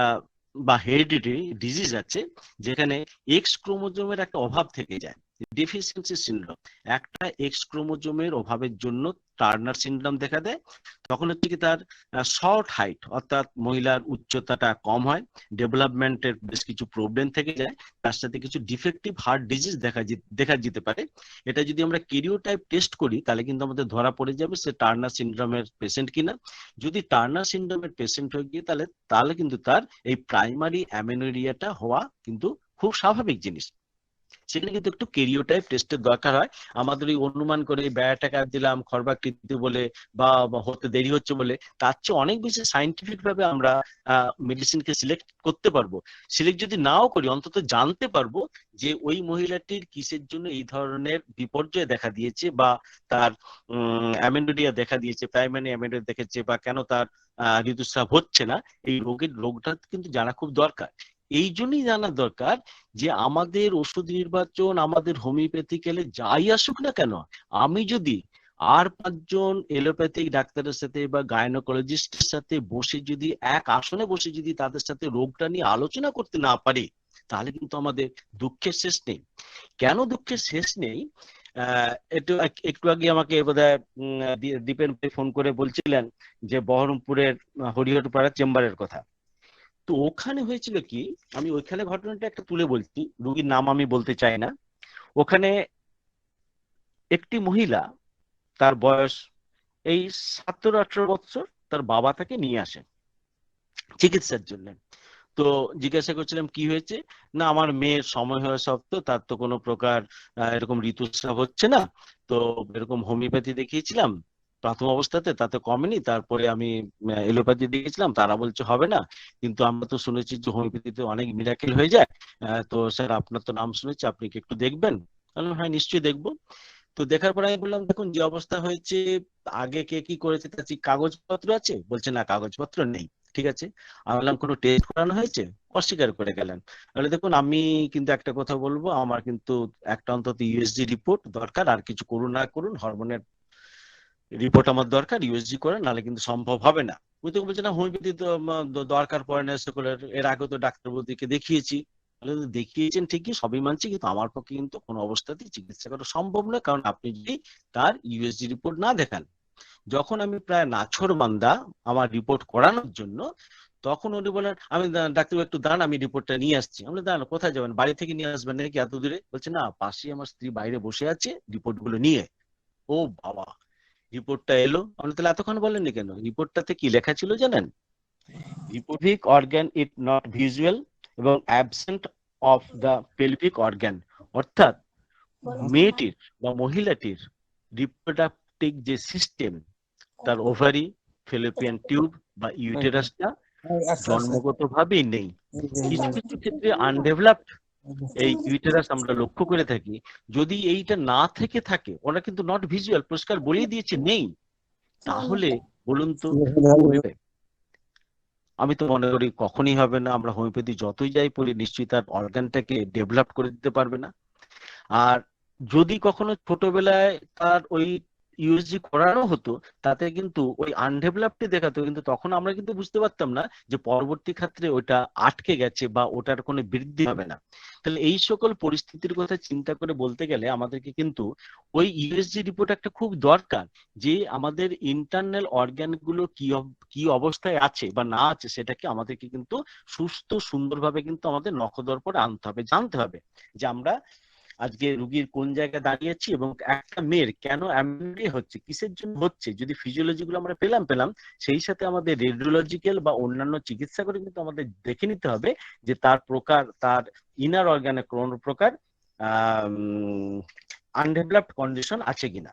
বা হেরিডিটারি ডিজিজ আছে, যেখানে এক্স ক্রোমোজোমের একটা অভাব থেকে যায়, ডেফিসিয়েন্সি সিনড্রোম। একটা এক্স ক্রোমোজোমের অভাবের জন্য টার্নার সিনড্রোম দেখা দেয়। তখন হচ্ছে কি তার শর্ট হাইট, অর্থাৎ মহিলার উচ্চতাটা কম হয়, ডেভেলপমেন্টের বেশ কিছু প্রবলেম থেকে যায়, তার সাথে কিছু ডিফেক্টিভ হার্ট ডিজিজ দেখা যেতে পারে। এটা যদি আমরা কেরিওটাইপ টেস্ট করি তাহলে কিন্তু আমাদের ধরা পড়ে যাবে সে টার্নার সিনড্রোমের পেশেন্ট কিনা। যদি টার্নার সিনড্রোমের পেশেন্ট হয়ে গিয়ে তাহলে কিন্তু তার এই প্রাইমারি অ্যামেনোরিয়াটা হওয়া কিন্তু খুব স্বাভাবিক জিনিস। সেখানে কিন্তু একটু কেরিওটাইপ টেস্টের দরকার হয়। আমাদের ওই অনুমান করে ব্যয়টাকা দিলাম খর্বাকৃতি বলে বা হতে দেরি হচ্ছে বলে, তার চেয়ে অনেক বেশি সাইন্টিফিক ভাবে আমরা মেডিসিনকে সিলেক্ট করতে পারবো। সিলেক্ট যদি নাও করি অন্তত জানতে পারবো যে ওই মহিলাটির কিসের জন্য এই ধরনের বিপর্যয় দেখা দিয়েছে, বা তার অ্যামেনোরিয়া দেখা দিয়েছে, প্রাইমারি অ্যামেনোরিয়া দেখেছে, বা কেন তার ঋতুস্রাব হচ্ছে না। এই রোগটা কিন্তু জানা খুব দরকার। এই জন্যই জানা দরকার যে আমাদের ওষুধ নির্বাচন, আমাদের হোমিওপ্যাথিক্যালে যাই আসুক না কেন, আমি যদি আর 5 জন এলোপ্যাথিক ডাক্তারের সাথে বা গাইনোকোলজিস্টের সাথে বসে যদি এক আসনে বসে যদি তাদের সাথে রোগটা নিয়ে আলোচনা করতে না পারি তাহলে কিন্তু আমাদের দুঃখের শেষ নেই। কেন দুঃখের শেষ নেই? একটু আগে আমাকে বোধহয় দীপেন ভাই ফোন করে বলছিলেন যে বহরমপুরের হরিহরপাড়া চেম্বারের কথা। তো ওখানে হয়েছিল কি, আমি ওইখানে ঘটনাটা একটা তুলে বলছি, রোগীর নাম আমি বলতে চাই না। ওখানে একটি মহিলা, তার বয়স এই 17-18 বছর, তার বাবা তাকে নিয়ে আসে চিকিৎসার জন্য। তো জিজ্ঞাসা করছিলাম কি হয়েছে, না আমার মেয়ের সময় হওয়া সত্ত্বেও তার তো কোনো প্রকার এরকম ঋতুস্রাব হচ্ছে না, তো এরকম হোমিওপ্যাথি দেখিয়েছিলাম প্রথম অবস্থাতে, তাতে কমেনি, তারপরে আমি এলোপ্যাথি দেখিয়েছিলাম, তারা বলছে হবে না, কিন্তু আমরা তো শুনেছি যে হোমিওপ্যাথিতে অনেক মিরাকেল হয়ে যায়। তো স্যার আপনার তো নাম শুনেছি, আপনি কি একটু দেখবেন? বললাম হ্যাঁ নিশ্চয়ই দেখবো। তো দেখার পরে আমি বললাম দেখুন যে অবস্থা হয়েছে, আগে কে কি করেছে তার কি কাগজপত্র আছে? বলছে না কাগজপত্র নেই। ঠিক আছে, আমি বললাম কোনো টেস্ট করানো হয়েছে? অস্বীকার করে গেলেন। তাহলে দেখুন আমি কিন্তু একটা কথা বলবো, আমার কিন্তু একটা অন্তত ইউএসজি রিপোর্ট দরকার, আর কিছু করুন না করুন হরমোনের রিপোর্ট আমার দরকার, ইউএসজি করে, নাহলে কিন্তু সম্ভব হবে না। উনি তো বলছে না হোমিওপ্যাথি তো দরকার পড়ে না, সকলের এর আগে তো ডাক্তার বৌদিকে দেখিয়েছি। বলে, দেখিয়েছেন ঠিকই, সবই মানছি, কিন্তু আমার পক্ষে কিন্তু কোনো অবস্থাতেই চিকিৎসা করা সম্ভব নয়, কারণ আপনি যদি তার ইউএসজি রিপোর্ট না দেখান। যখন আমি প্রায় নাছোড়বান্দা আমার রিপোর্ট করানোর জন্য, তখন উনি বলেন আমি ডাক্তারবাবু একটু দাঁড়ান, আমি রিপোর্টটা নিয়ে আসছি। আমি বললাম, দাঁড়ান কোথায় যাবেন, বাড়ি থেকে নিয়ে আসবেন নাকি এত দূরে? বলছে না, পাশেই আমার স্ত্রী বাইরে বসে আছে রিপোর্ট গুলো নিয়ে। ও বাবা, রিপোর্টটা এলো। আমি তাহলে এতক্ষণ বলেননি কেন? রিপোর্টটাতে কি লেখা ছিল জানেন? Reproductive organ is not visual এবং absent of the pelvic organ. অর্থাৎ মেয়েটির বা মহিলাটির রিপ্রোডাক্টিভ যে সিস্টেম, তার ওভারি, ফেলোপিয়ান টিউব বা ইউটেরাসটা জন্মগতভাবেই নেই। কিছু কিছু ক্ষেত্রে আনডেভেলপড এই ইউটেরাস আমরা লক্ষ্য করে থাকি। যদি এইটা না থেকে থাকে, ওরা কিন্তু নট ভিজুয়াল, পরিষ্কার বলেই দিয়েছে নেই, তাহলে বলুন তো হবে? আমি তো মনে করি কখনই হবে না। আমরা হোমিওপ্যাথি যতই যাই পড়ি, নিশ্চয়ই তার অর্গানটাকে ডেভেলপ করে দিতে পারবে না। আর যদি কখনো ছোটবেলায় তার ওই ইউএসজি করানো হতো, তাতে কিন্তু ওই আনডেভেলপড দেখাতো, কিন্তু তখন আমরা কিন্তু বুঝতে পারতাম না যে পরবর্তী ক্ষেত্রে ওটা আটকে গেছে বা ওটার কোনো বৃদ্ধি হবে না। তাহলে এই সকল পরিস্থিতির কথা চিন্তা করে বলতে গেলে আমাদেরকে কিন্তু ওই ইউএসজি রিপোর্ট একটা খুব দরকার, যে আমাদের ইন্টারনাল অর্গান গুলো কি অবস্থায় আছে বা না আছে, সেটাকে আমাদেরকে কিন্তু সুস্থ সুন্দরভাবে কিন্তু আমাদের নখদর্পণে আনতে হবে, জানতে হবে যে আমরা আজকে রুগীর কোন জায়গায় দাঁড়িয়েছি এবং একটা মেয়ের কেন অ্যামেনোরিয়া হচ্ছে, কিসের জন্য হচ্ছে। যদি ফিজিওলজি গুলো আমরা পেলাম, সেই সাথে আমাদের রেডিওলজিক্যাল বা অন্যান্য চিকিৎসা করে কিন্তু আমাদের দেখে নিতে হবে যে তার প্রকার, তার ইনার অর্গানে কোন প্রকার আনডেভেলপড কন্ডিশন আছে কিনা।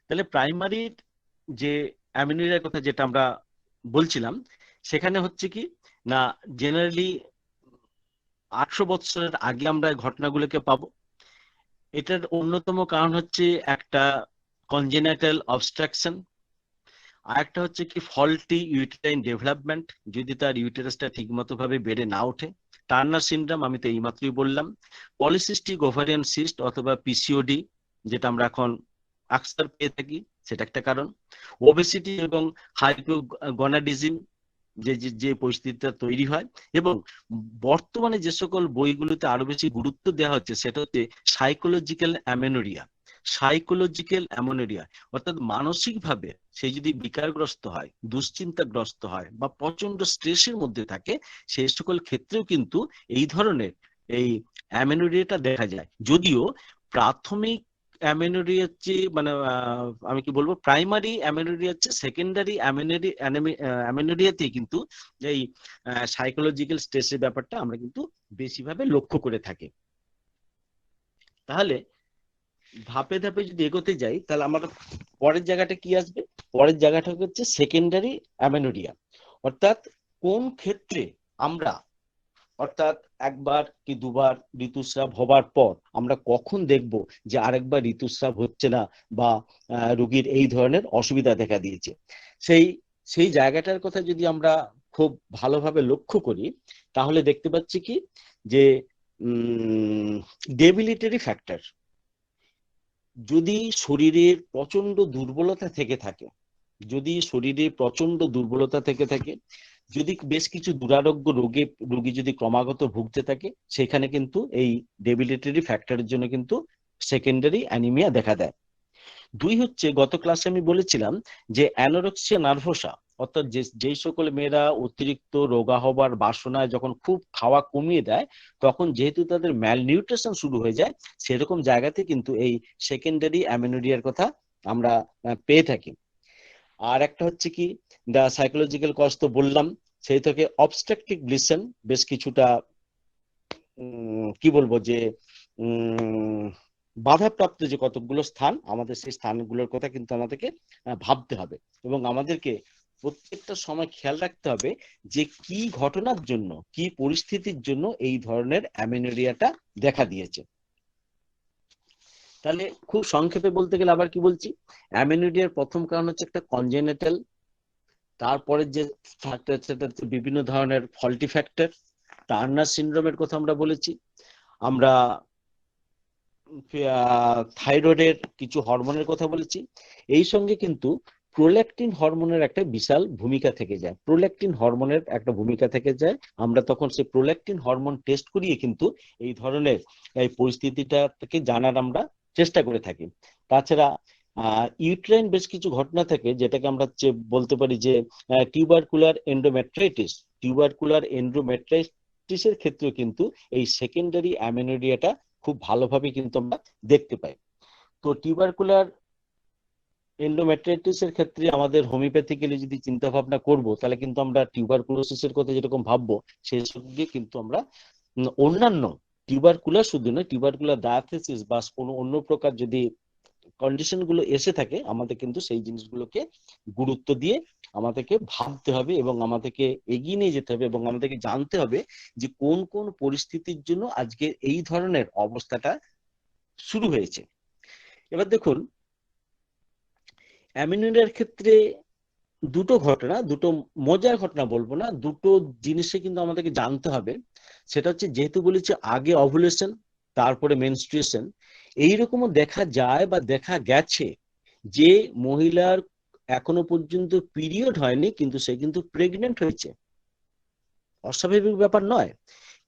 তাহলে প্রাইমারি যে অ্যামেনোরিয়ার কথা যেটা আমরা বলছিলাম, সেখানে হচ্ছে কি না, জেনারেলি 800 বছরের আগে আমরা ঘটনাগুলোকে পাবো। এটার অন্যতম কারণ হচ্ছে একটা কনজেনাইটাল অবস্ট্রাকশন, আর একটা হচ্ছে কি ফল্টি ইউটেরাইন ডেভেলপমেন্ট, যদি তার ইউটেরাসটা ঠিকমতো ভাবে বেড়ে না ওঠে। টার্নার সিনড্রোম আমি তো এইমাত্রই বললাম। পলিসিস্টিক ওভারিয়ান সিস্ট অথবা পিসিওডি, যেটা আমরা এখন আকসার পেয়ে থাকি, সেটা একটা কারণ। ওবেসিটি এবং হাইপোগনাডিজম, যে যে যে পরিস্থিতিটা তৈরি হয়। এবং বর্তমানে যে সকল বইগুলোতে আরো বেশি গুরুত্ব দেওয়া হচ্ছে, সেটা হচ্ছে সাইকোলজিক্যাল অ্যামেনোরিয়া। সাইকোলজিক্যাল অ্যামেনোরিয়া অর্থাৎ মানসিকভাবে সে যদি বিকারগ্রস্ত হয়, দুশ্চিন্তাগ্রস্ত হয় বা প্রচন্ড স্ট্রেসের মধ্যে থাকে, সেই সকল ক্ষেত্রেও কিন্তু এই ধরনের এই অ্যামেনোরিয়াটা দেখা যায়। যদিও প্রাথমিক অ্যামেনোরিয়া হচ্ছে মানে আমি কি বলবো, প্রাইমারি অ্যামেনোরিয়া হচ্ছে সেকেন্ডারি অ্যামেনোরিয়াতে কিন্তু এই সাইকোলজিক্যাল স্ট্রেসের ব্যাপারটা আমরা কিন্তু বেশিভাবে লক্ষ্য করে থাকি। তাহলে ধাপে ধাপে যদি এগোতে যাই, তাহলে আমার পরের জায়গাটা কি আসবে? পরের জায়গাটা হচ্ছে সেকেন্ডারি অ্যামেনোরিয়া। অর্থাৎ কোন ক্ষেত্রে আমরা, অর্থাৎ একবার কি দুবার ঋতুস্রাব হবার পর আমরা কখন দেখব যে আরেকবার ঋতুস্রাব হচ্ছে না বা রোগীর এই ধরনের অসুবিধা দেখা দিয়েছে। সেই সেই জায়গাটার কথা যদি আমরা খুব ভালোভাবে লক্ষ্য করি, তাহলে দেখতে পাচ্ছি কি যে ডেবিলিটারি ফ্যাক্টর, যদি শরীরের প্রচন্ড দুর্বলতা থেকে থাকে, যদি শরীরে প্রচন্ড দুর্বলতা থেকে থাকে, যদি বেশ কিছু দুরারোগ্য রোগী যদি ক্রমাগত ভুগতে থাকে, সেখানে কিন্তু এই ডেবিলিটারি ফ্যাক্টরের জন্য কিন্তু সেকেন্ডারি অ্যানিমিয়া দেখা দেয়। দুই হচ্ছে, গত ক্লাসে আমি বলেছিলাম যে অ্যানোরেক্সিয়া নার্ভোসা অর্থাৎ যেই সকল মেয়েরা অতিরিক্ত রোগা হবার বাসনায় যখন খুব খাওয়া কমিয়ে দেয়, তখন যেহেতু তাদের ম্যালনিউট্রিশন শুরু হয়ে যায়, সেরকম জায়গাতে কিন্তু এই সেকেন্ডারি অ্যামেনোরিয়ার কথা আমরা পেয়ে থাকি। আর একটা হচ্ছে কি, দা সাইকোলজিক্যাল কজ তো বললাম, সেই থেকে অবস্ট্রাকটিভ লিসন বেশ কিছুটা কি বলবো যে বাধাপ্রাপ্ত যে কতগুলো স্থান, আমাদের সেই স্থানগুলোর কথা কিন্তু আমাদেরকে ভাবতে হবে, এবং আমাদেরকে প্রত্যেকটা সময় খেয়াল রাখতে হবে যে কি ঘটনার জন্য, কি পরিস্থিতির জন্য এই ধরনের অ্যামেনোরিয়াটা দেখা দিয়েছে। তাহলে খুব সংক্ষেপে বলতে গেলে আবার কি বলছি, অ্যামেনোরিয়ার প্রথম কারণ হচ্ছে একটা কনজেনিটাল, তারপরে যে ফ্যাক্টর সেটা হচ্ছে বিভিন্ন ধরনের ফল্টি ফ্যাক্টর, টার্নার সিনড্রোমের কথা আমরা বলেছি, আমরা থাইরয়েডের কিছু হরমোনের কথা বলেছি, এই সঙ্গে কিন্তু প্রোল্যাকটিন হরমোনের একটা বিশাল ভূমিকা থেকে যায়, প্রোল্যাকটিন হরমোনের একটা ভূমিকা থেকে যায়। আমরা তখন সেই প্রোল্যাকটিন হরমোন টেস্ট করিয়ে কিন্তু এই ধরনের এই পরিস্থিতিটা থেকে জানার আমরা চেষ্টা করে থাকি। তাছাড়া ইউট্রাইন বেশ কিছু ঘটনা থাকে, যেটাকে আমরা বলতে পারি যে টিউবারকুলার এন্ডোমেট্রাইটিস, টিউবারকুলার এন্ডোমেট্রাইটিসের ক্ষেত্রেও কিন্তু এই সেকেন্ডারি অ্যামেনোরিয়াটা খুব ভালোভাবে কিন্তু আমরা দেখতে পাই। তো টিউবারকুলার এন্ডোমেট্রাইটিসের ক্ষেত্রে আমাদের হোমিওপ্যাথিক্যালি যদি চিন্তা ভাবনা করব, তাহলে কিন্তু আমরা টিউবারকুলোসিসের কথা যেরকম ভাববো, সেই সঙ্গে কিন্তু আমরা অন্যান্য টিউবারকুলার শুধু নয়, টিউবারকুলার ডায়াথেসিস বা কোনো অন্য প্রকার যদি কন্ডিশন গুলো এসে থাকে, আমাদের কিন্তু সেই জিনিসগুলোকে গুরুত্ব দিয়ে আমাদেরকে ভাবতে হবে এবং আমাদেরকে এগিয়ে নিয়ে যেতে হবে, এবং আমাদেরকে জানতে হবে যে কোন কোন পরিস্থিতির জন্য আজকে এই ধরনের অবস্থাটা শুরু হয়েছে। এবার দেখুন, অ্যামিনোরিয়ার ক্ষেত্রে দুটো ঘটনা, দুটো মজার ঘটনা বলবো না, দুটো জিনিসে কিন্তু আমাদেরকে জানতে হবে। সেটা হচ্ছে, যেহেতু বলেছি আগে অভুলেশন তারপরে মেনস্ট্রুয়েশন, এইরকমও দেখা যায় বা দেখা গেছে যে মহিলার এখনো পর্যন্ত পিরিয়ড হয়নি কিন্তু সে কিন্তু প্রেগনেন্ট হয়েছে। অস্বাভাবিক ব্যাপার নয়,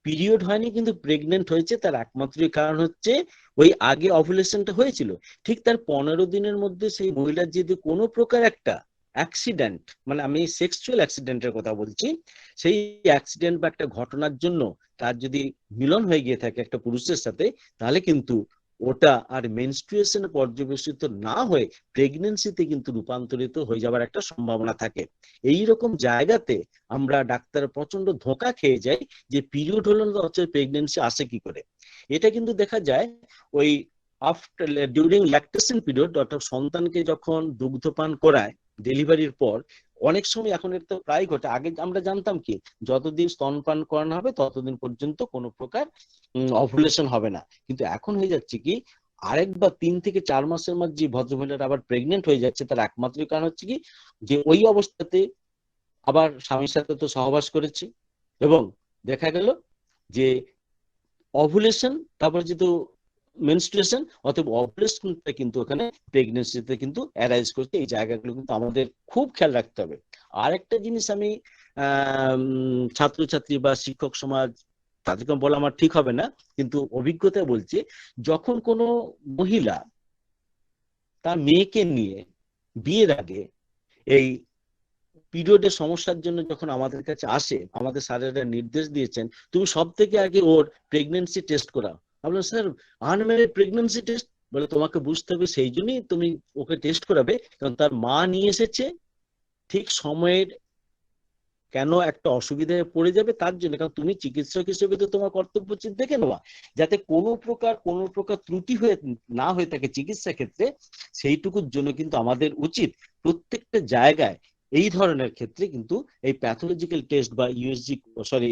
পিরিয়ড হয়নি কিন্তু প্রেগনেন্ট হয়েছে। তার একমাত্র কারণ হচ্ছে ওই আগে অভুলেশনটা হয়েছিল, ঠিক তার 15 দিনের মধ্যে সেই মহিলার যদি কোনো প্রকার একটা অ্যাক্সিডেন্ট, মানে আমি সেক্সুয়াল অ্যাক্সিডেন্টের কথা বলছি, সেই অ্যাক্সিডেন্ট বা একটা ঘটনার জন্য তার যদি মিলন হয়ে গিয়ে থাকে একটা পুরুষের সাথে, তাহলে কিন্তু ওটা আর মেনস্ট্রুয়েশনে পর্যবেসিত না হয়ে প্রেগনেন্সিতে কিন্তু রূপান্তরিত হয়ে যাওয়ার একটা সম্ভাবনা থাকে। এই রকম জায়গাতে আমরা ডাক্তার প্রচন্ড ধোঁকা খেয়ে যাই যে পিরিয়ড হলো না হচ্ছে প্রেগনেন্সি আসে কি করে। এটা কিন্তু দেখা যায় ওই আফটার ডিউরিং ল্যাকটেশন পিরিয়ড, অর্থাৎ সন্তানকে যখন দুগ্ধপান করায় ডেলিভারির পর, অনেক সময় এখন এটা প্রায় ঘটে। আগে আমরা জানতাম কি, যতদিন স্তনপান করানো হবে ততদিন পর্যন্ত কোনো প্রকার অভুলেশন হবে না, কিন্তু এখন হয়ে যাচ্ছে কি, আরেক বা 3 থেকে 4 মাসের মধ্যে যে ভদ্রমহিলারা আবার প্রেগনেন্ট হয়ে যাচ্ছে, তার একমাত্র কারণ হচ্ছে কি, যে ওই অবস্থাতে আবার স্বামীর সাথে তো সহবাস করেছে, এবং দেখা গেল যে অভুলেশন তারপরে যেহেতু মেনস্ট্রুয়েশন, অতএব অভুলেশনটা কিন্তু ওখানে প্রেগনেন্সিতে কিন্তু অ্যারাইজ করছে। এই জায়গাগুলো কিন্তু আমাদের খুব খেয়াল রাখতে হবে। আর একটা জিনিস আমি ছাত্রছাত্রী বা শিক্ষক সমাজ তাদেরকে বলা আমার ঠিক হবে না, কিন্তু অভিজ্ঞতায় বলছে, যখন কোনো মহিলা তার মেয়েকে নিয়ে বিয়ের আগে এই পিরিয়ডের সমস্যার জন্য যখন আমাদের কাছে আসে, আমাদের স্যারেরা নির্দেশ দিয়েছেন তুমি সব থেকে আগে ওর প্রেগনেন্সি টেস্ট করাও। আমরা স্যার আনম্যারিড প্রেগনেন্সি টেস্ট, বলে তোমাকে বুঝতে হবে সেই জন্যই তুমি ওকে টেস্ট করাবে, কারণ তার মা নিয়ে এসেছে ঠিক সময়ের, কেন একটা অসুবিধায় পড়ে যাবে তার জন্য, কারণ তুমি চিকিৎসক হিসেবে তো তোমার কর্তব্য দেখে নেওয়া, যাতে কোনো প্রকার ত্রুটি হয়ে না হয়ে থাকে চিকিৎসা ক্ষেত্রে, সেইটুকুর জন্য কিন্তু আমাদের উচিত প্রত্যেকটা জায়গায় এই ধরনের ক্ষেত্রে কিন্তু এই প্যাথোলজিক্যাল টেস্ট বা ইউএসজি, সরি,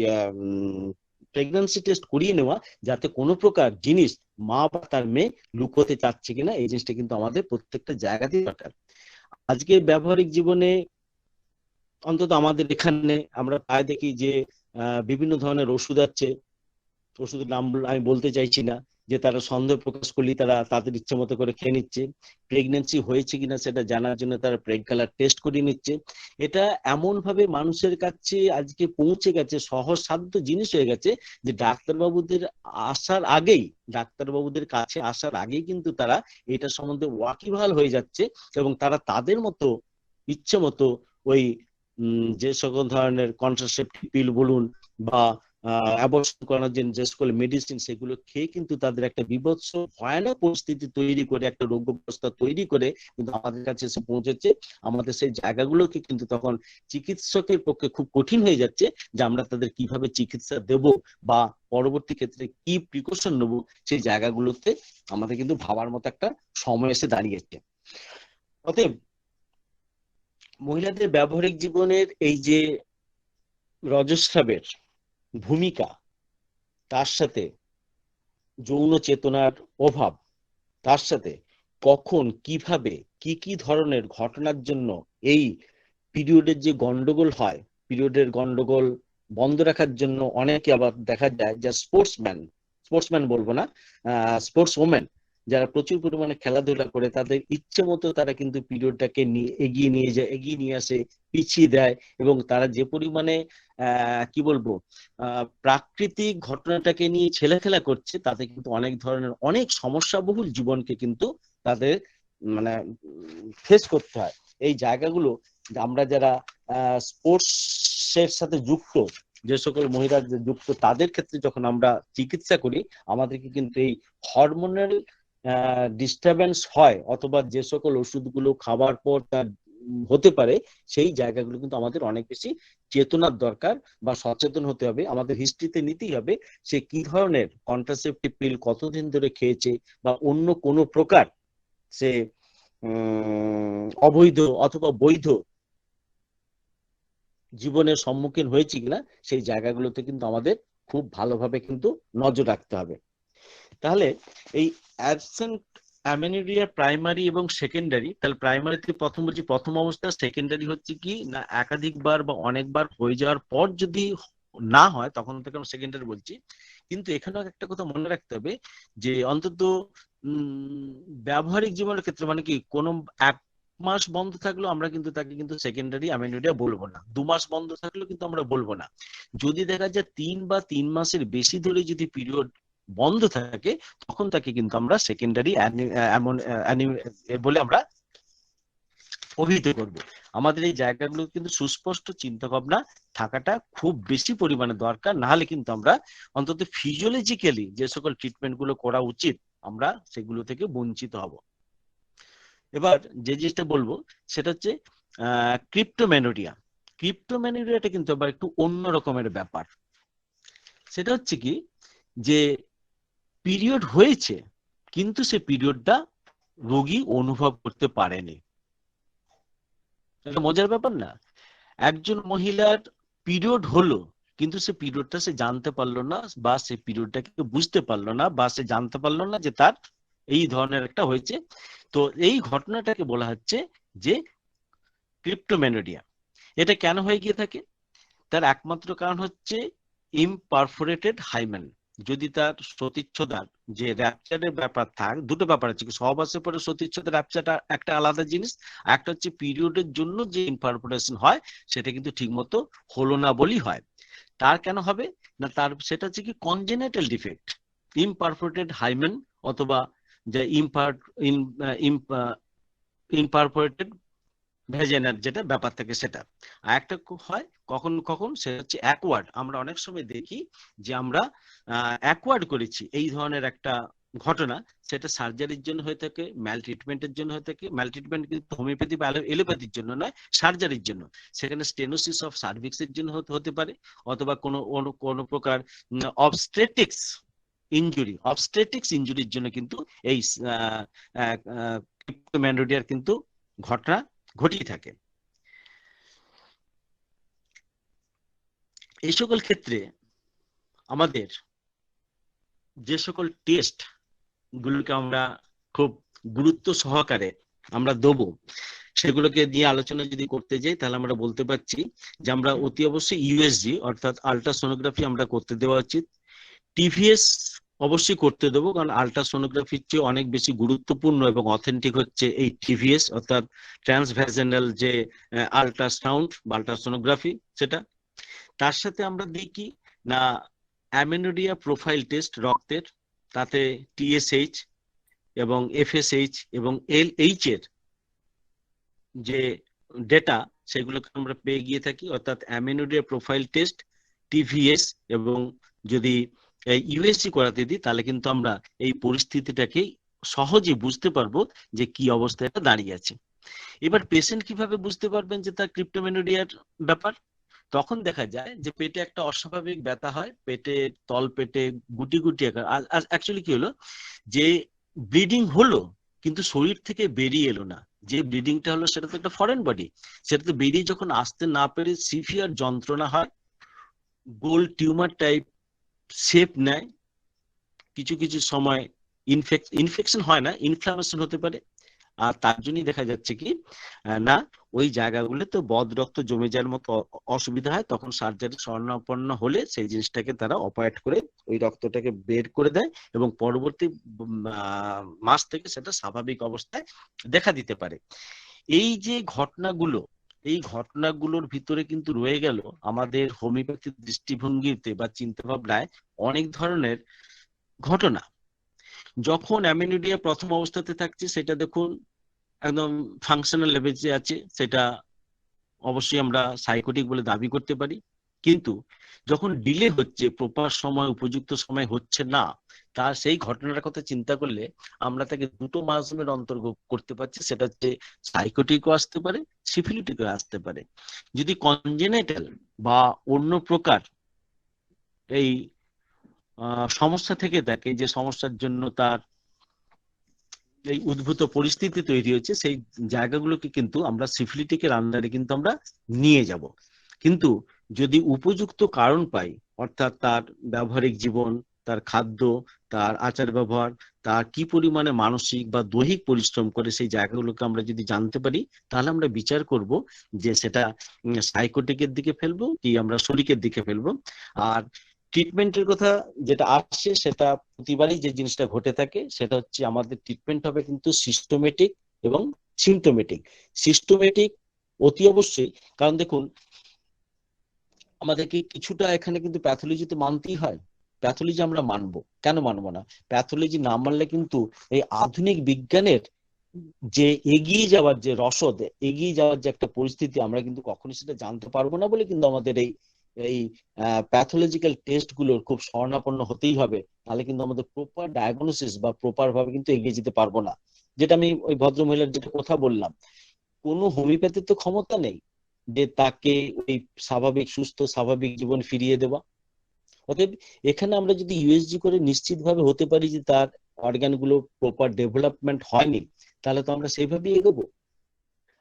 প্রেগন্যান্সি টেস্ট করিয়ে নেওয়া, যাতে কোনো প্রকার জিনিস মা বা তার মেয়ে লুকোতে চাচ্ছে কিনা, এই জিনিসটা কিন্তু আমাদের প্রত্যেকটা জায়গাতেই দরকার। আজকে ব্যবহারিক জীবনে অন্তত আমাদের এখানে আমরা প্রায় দেখি যে বিভিন্ন ধরনের ওষুধ আছে, ওষুধের নাম আমি বলতে চাইছি না, যে তারা সন্দেহ প্রকাশ করলেই তারা তাদের ইচ্ছে মতো করে খেয়ে নিচ্ছে, প্রেগনেন্সি হয়েছে কিনা সেটা জানার জন্য তারা প্রেগ কালার টেস্ট করিয়ে নিচ্ছে। এটা এমন ভাবে মানুষের কাছে আজকে পৌঁছে গেছে, সহজসাধ্য জিনিস হয়ে গেছে, যে ডাক্তারবাবুদের কাছে আসার আগেই কিন্তু তারা এটা সম্বন্ধে ওয়াকিবহাল হয়ে যাচ্ছে, এবং তারা তাদের মতো ইচ্ছে মতো ওই যে সকল ধরনের কন্ট্রাসেপটিভ পিল বলুন বা অ্যাবর্শন করার জন্য যে সকল মেডিসিন, সেগুলো খেয়ে কিন্তু তাদের একটা বিভৎস ভয়ানক পরিস্থিতি তৈরি করে, একটা রোগাবস্থা তৈরি করে কিন্তু আমাদের কাছে এসে পৌঁছেছে। আমাদের সেই জায়গাগুলোকে কিন্তু তখন চিকিৎসকের পক্ষে খুব কঠিন হয়ে যাচ্ছে যে আমরা তাদের কিভাবে চিকিৎসা দেব বা পরবর্তী ক্ষেত্রে কি প্রিকশন নেব, সেই জায়গাগুলোতে আমাদের কিন্তু ভাবার মতো একটা সময় এসে দাঁড়িয়েছে। অতএব মহিলাদের ব্যবহারিক জীবনের এই যে রজস্রাবের ভূমিকা, তার সাথে যৌন চেতনার অভাব, তার সাথে কখন কিভাবে কি কি ধরনের ঘটনার জন্য এই পিরিয়ডের যে গন্ডগোল হয়, পিরিয়ডের গন্ডগোল বন্ধ রাখার জন্য অনেকে আবার দেখা যায় যে স্পোর্টসম্যান বলবো না, স্পোর্টস ওমেন যারা প্রচুর পরিমাণে খেলাধুলা করে, তাদের ইচ্ছে মতো তারা কিন্তু পিরিয়ডটাকে এগিয়ে নিয়ে যায়, এগিয়ে নিয়ে আসে, পিছিয়ে দেয়, এবং তারা যে পরিমাণে কি বলবো প্রাকৃতিক ঘটনাটাকে নিয়ে ছেলেখেলা করছে, তাতে কিন্তু অনেক ধরনের অনেক সমস্যাবহুল জীবনকে কিন্তু তাদের মানে ফেস করতে হয়। এই জায়গাগুলো আমরা যারা স্পোর্টসের সাথে যুক্ত, যে সকল মহিলা যুক্ত, তাদের ক্ষেত্রে যখন আমরা চিকিৎসা করি, আমাদেরকে কিন্তু এই হরমোনাল ডিস্টারবেন্স হয় অথবা যে সকল ওষুধগুলো খাবার পর তার হতে পারে, সেই জায়গাগুলো কিন্তু আমাদের অনেক বেশি চেতনার দরকার বা সচেতন হতে হবে। আমাদের হিস্ট্রিতে নিতেই হবে সে কি ধরনের কন্ট্রাসেপটিভ পিল কতদিন ধরে খেয়েছে বা অন্য কোনো প্রকার সে অবৈধ অথবা বৈধ জীবনের সম্মুখীন হয়েছে কিনা, সেই জায়গাগুলোতে কিন্তু আমাদের খুব ভালোভাবে কিন্তু নজর রাখতে হবে। তাহলে এই অ্যাবসেন্ট অ্যামেনোরিয়া প্রাইমারি এবং সেকেন্ডারি, তাহলে প্রাইমারিতে প্রথম বলছি প্রথম অবস্থা, সেকেন্ডারি হচ্ছে কি না একাধিকবার বা অনেকবার হয়ে যাওয়ার পর যদি না হয় তখন থেকে আমরা সেকেন্ডারি বলছি। কিন্তু এখানেও একটা কথা মনে রাখতে হবে যে অন্তত ব্যবহারিক জীবনের ক্ষেত্রে মানে কি কোনো এক মাস বন্ধ থাকলেও আমরা কিন্তু তাকে কিন্তু সেকেন্ডারি অ্যামেনোরিয়া বলবো না, 2 মাস বন্ধ থাকলেও কিন্তু আমরা বলবো না। যদি দেখা যায় 3 বা 3 মাসের বেশি ধরে যদি পিরিয়ড বন্ধ থাকে, তখন তাকে কিন্তু আমরা সেকেন্ডারি বলে আমরা অভিহিত করব। আমাদের এই জায়গাগুলো কিন্তু সুস্পষ্ট চিন্তা ভাবনা থাকাটা খুব বেশি পরিমাণে দরকার, না হলে কিন্তু আমরা অন্তত ফিজিওলজিক্যালি যে সকল ট্রিটমেন্ট গুলো করা উচিত আমরা সেগুলো থেকে বঞ্চিত হব। এবার যে জিনিসটা বলবো সেটা হচ্ছে ক্রিপ্টোমেনোরিয়া। ক্রিপ্টোমেনোরিয়াটা কিন্তু আবার একটু অন্য রকমের ব্যাপার। সেটা হচ্ছে কি যে পিরিয়ড হয়েছে কিন্তু সে পিরিয়ডটা রোগী অনুভব করতে পারেনি। এটা মজার ব্যাপার না? একজন মহিলার পিরিয়ড হলো কিন্তু সে পিরিয়ডটা সে জানতে পারলো না বা সে পিরিয়ডটাকে বুঝতে পারলো না বা সে জানতে পারলো না যে তার এই ধরনের একটা হয়েছে। তো এই ঘটনাটাকে বলা হচ্ছে যে ক্রিপ্টোমেনোরিয়া। এটা কেন হয়ে গিয়ে থাকে? তার একমাত্র কারণ হচ্ছে ইমপারফোরেটেড হাইমেন। যদি তার সতীচ্ছদার যে র্যাপচারের ব্যাপার থাক, দুটো ব্যাপার আছে, সহবাসের পরে সতীচ্ছদার র্যাপচারটা একটা আলাদা জিনিস, একটা হচ্ছে পিরিয়ডের জন্য যে ইমপারফোরেশন হয় সেটা কিন্তু ঠিকমতো হলো না বলি হয়। তার কেন হবে না, তার সেটা হচ্ছে কি কনজেনিটাল ডিফেক্ট, ইমপারফোরেটেড হাইমেন অথবা যে ইমপারফোরেটেড ভেজেনার যেটা ব্যাপার থাকে সেটা। আর একটা হয় কখন কখন সেটা হচ্ছে অ্যাকওয়ার্ড। আমরা অনেক সময় দেখি যে আমরা অ্যাকওয়ার্ড করেছি এই ধরনের একটা ঘটনা, সেটা সার্জারির জন্য হয়ে থাকে, ম্যাল ট্রিটমেন্টের জন্য হয়ে থাকে। ম্যাল ট্রিটমেন্ট কিন্তু হোমিওপ্যাথি বা এলোপ্যাথির জন্য নয়, সার্জারির জন্য। সেখানে স্টেনোসিস অফ সার্ভিক্সের জন্য হতে পারে, অথবা কোনো প্রকার অবস্ট্রেটিক্স ইনজুরির জন্য কিন্তু এই ক্রিপ্টোমেনোরিয়ার কিন্তু ঘটনা ঘটিয়ে থাকে। এই সকল ক্ষেত্রে আমাদের যে সকল টেস্ট গুলোকে আমরা খুব গুরুত্ব সহকারে আমরা দেবো, সেগুলোকে নিয়ে আলোচনা যদি করতে যাই তাহলে আমরা বলতে পারছি যে আমরা অতি অবশ্যই ইউএসজি অর্থাৎ আল্ট্রাসোনোগ্রাফি আমরা করতে দেওয়া উচিত। টিভিএস অবশ্যই করতে দেবো, কারণ আল্ট্রাসোনোগ্রাফির চেয়ে অনেক বেশি গুরুত্বপূর্ণ এবং অথেন্টিক হচ্ছে এই টিভিএস অর্থাৎ ট্রান্সভ্যাজেনাল যে আল্ট্রাসাউন্ড বা আল্ট্রাসোনোগ্রাফি সেটা। তার সাথে আমরা দেখি না অ্যামেনোরিয়া প্রোফাইল টেস্ট রক্তের, তাতে টিএসএইচ এবং এফএসএইচ এবং এলএইচ এর যে ডেটা সেগুলোকে আমরা পেয়ে গিয়ে থাকি, অর্থাৎ অ্যামিনোডিয়া প্রোফাইল টেস্ট, টিভিএস, এবং যদি ইউএসজি করাতে দিই তাহলে কিন্তু আমরা এই পরিস্থিতিটাকে সহজে বুঝতে পারবো যে কি অবস্থায় এটা দাঁড়িয়ে আছে। এবার পেশেন্ট কিভাবে বুঝতে পারবেন যে তার ক্রিপ্টোমেনোডিয়ার ব্যাপার? তখন দেখা যায় যে পেটে একটা অস্বাভাবিক ব্যথা হয়, পেটে তল পেটে গুটি গুটি আকার। অ্যাকচুয়ালি কি হলো, যে ব্লিডিং হলো কিন্তু শরীর থেকে বেরিয়ে এলো না। যে ব্লিডিংটা হলো সেটা তো একটা ফরেন বডি, সেটা তো বেরিয়ে যখন আসতে না পেরে সিভিয়ার যন্ত্রণা হয়, গোল টিউমার টাইপ শেপ নেয়, কিছু কিছু সময় ইনফেকশন হয় না, ইনফ্লামেশন হতে পারে। আর তার জন্যই দেখা যাচ্ছে কি না, ওই জায়গাগুলোতে বদ রক্ত জমে যাওয়ার মতো অসুবিধা হয়। তখন সার্জারি শরণাপন্ন হলে সেই জিনিসটাকে তারা অপারেট করে ওই রক্তটাকে বের করে দেয়, এবং পরবর্তী মাস থেকে সেটা স্বাভাবিক অবস্থায় দেখা দিতে পারে। এই যে ঘটনাগুলো, এই ঘটনাগুলোর ভিতরে কিন্তু রয়ে গেল আমাদের হোমিওপ্যাথি দৃষ্টিভঙ্গিতে বা চিন্তা ভাবনায় অনেক ধরনের ঘটনা। যখন অ্যামিনোডিয়া প্রথম অবস্থাতে থাকছে সেটা দেখুন একদম ফাংশনাল লেভেলে আছে, সেটা অবশ্যই আমরা সাইকোটিক বলে দাবি করতে পারি। কিন্তু যখন ডিলে হচ্ছে, প্রপার সময় উপযুক্ত সময় হচ্ছে না, তার সেই ঘটনার কথা চিন্তা করলে আমরা তাকে দুটো মাধ্যমের অন্তর্ভুক্ত করতে পারছি, সেটা হচ্ছে সাইকোটিকও আসতে পারে, সিফিলিটিকও আসতে পারে। যদি কনজেনিটাল বা অন্য প্রকার এই সমস্যা থেকে থাকে, যে সমস্যার জন্য তার এই উদ্ভূত পরিস্থিতি তৈরি হচ্ছে, সেই জায়গাগুলোকে কিন্তু আমরা সিফিলিটিকের আন্ডারে কিন্তু আমরা নিয়ে যাব। কিন্তু যদি উপযুক্ত কারণ পাই, অর্থাৎ তার ব্যবহারিক জীবন, তার খাদ্য, তার আচার ব্যবহার, তার কি পরিমাণে মানসিক বা দৈহিক পরিশ্রম করে, সেই জায়গাগুলোকে আমরা যদি জানতে পারি, তাহলে আমরা বিচার করব যে সেটা সাইকোটিকের দিকে ফেলবো কি আমরা শরিকের দিকে ফেলবো। আর ট্রিটমেন্টের কথা যেটা আসছে, সেটা প্রতিবারই যে জিনিসটা ঘটে থাকে সেটা হচ্ছে আমাদের ট্রিটমেন্ট হবে কিন্তু সিস্টেমেটিক এবং সিমটোমেটিক। সিস্টেমেটিক অতি অবশ্যই, কারণ দেখুন আমাদেরকে কিছুটা এখানে কিন্তু প্যাথোলজিতে মানতেই হয়। প্যাথোলজি আমরা মানবো, কেন মানবো না? প্যাথোলজি না মানলে কিন্তু এই আধুনিক বিজ্ঞানের যে এগিয়ে যাওয়ার যে রসদ, এগিয়ে যাওয়ার যে একটা পরিস্থিতি, আমরা কিন্তু কখনোই সেটা জানতে পারবো না বলে কিন্তু আমাদের এই এই প্যাথোলজিক্যাল টেস্ট গুলোর খুব শরণাপন্ন হতেই হবে। তাহলে কিন্তু আমাদের প্রপার ডায়াগনোসিস বা প্রপার ভাবে কিন্তু এগিয়ে যেতে পারবো না। যেটা আমি ওই ভদ্রমহিলার যেটা কথা বললাম, কোনো হোমিওপ্যাথির তো ক্ষমতা নেই যে তাকে ওই স্বাভাবিক সুস্থ স্বাভাবিক জীবন ফিরিয়ে দেওয়া। অতএব এখানে আমরা যদি ইউএসজি করে নিশ্চিত ভাবে হতে পারি যে তার অর্গান গুলো প্রপার ডেভেলপমেন্ট হয়নি, তাহলে তো আমরা সেইভাবেই এগোবো।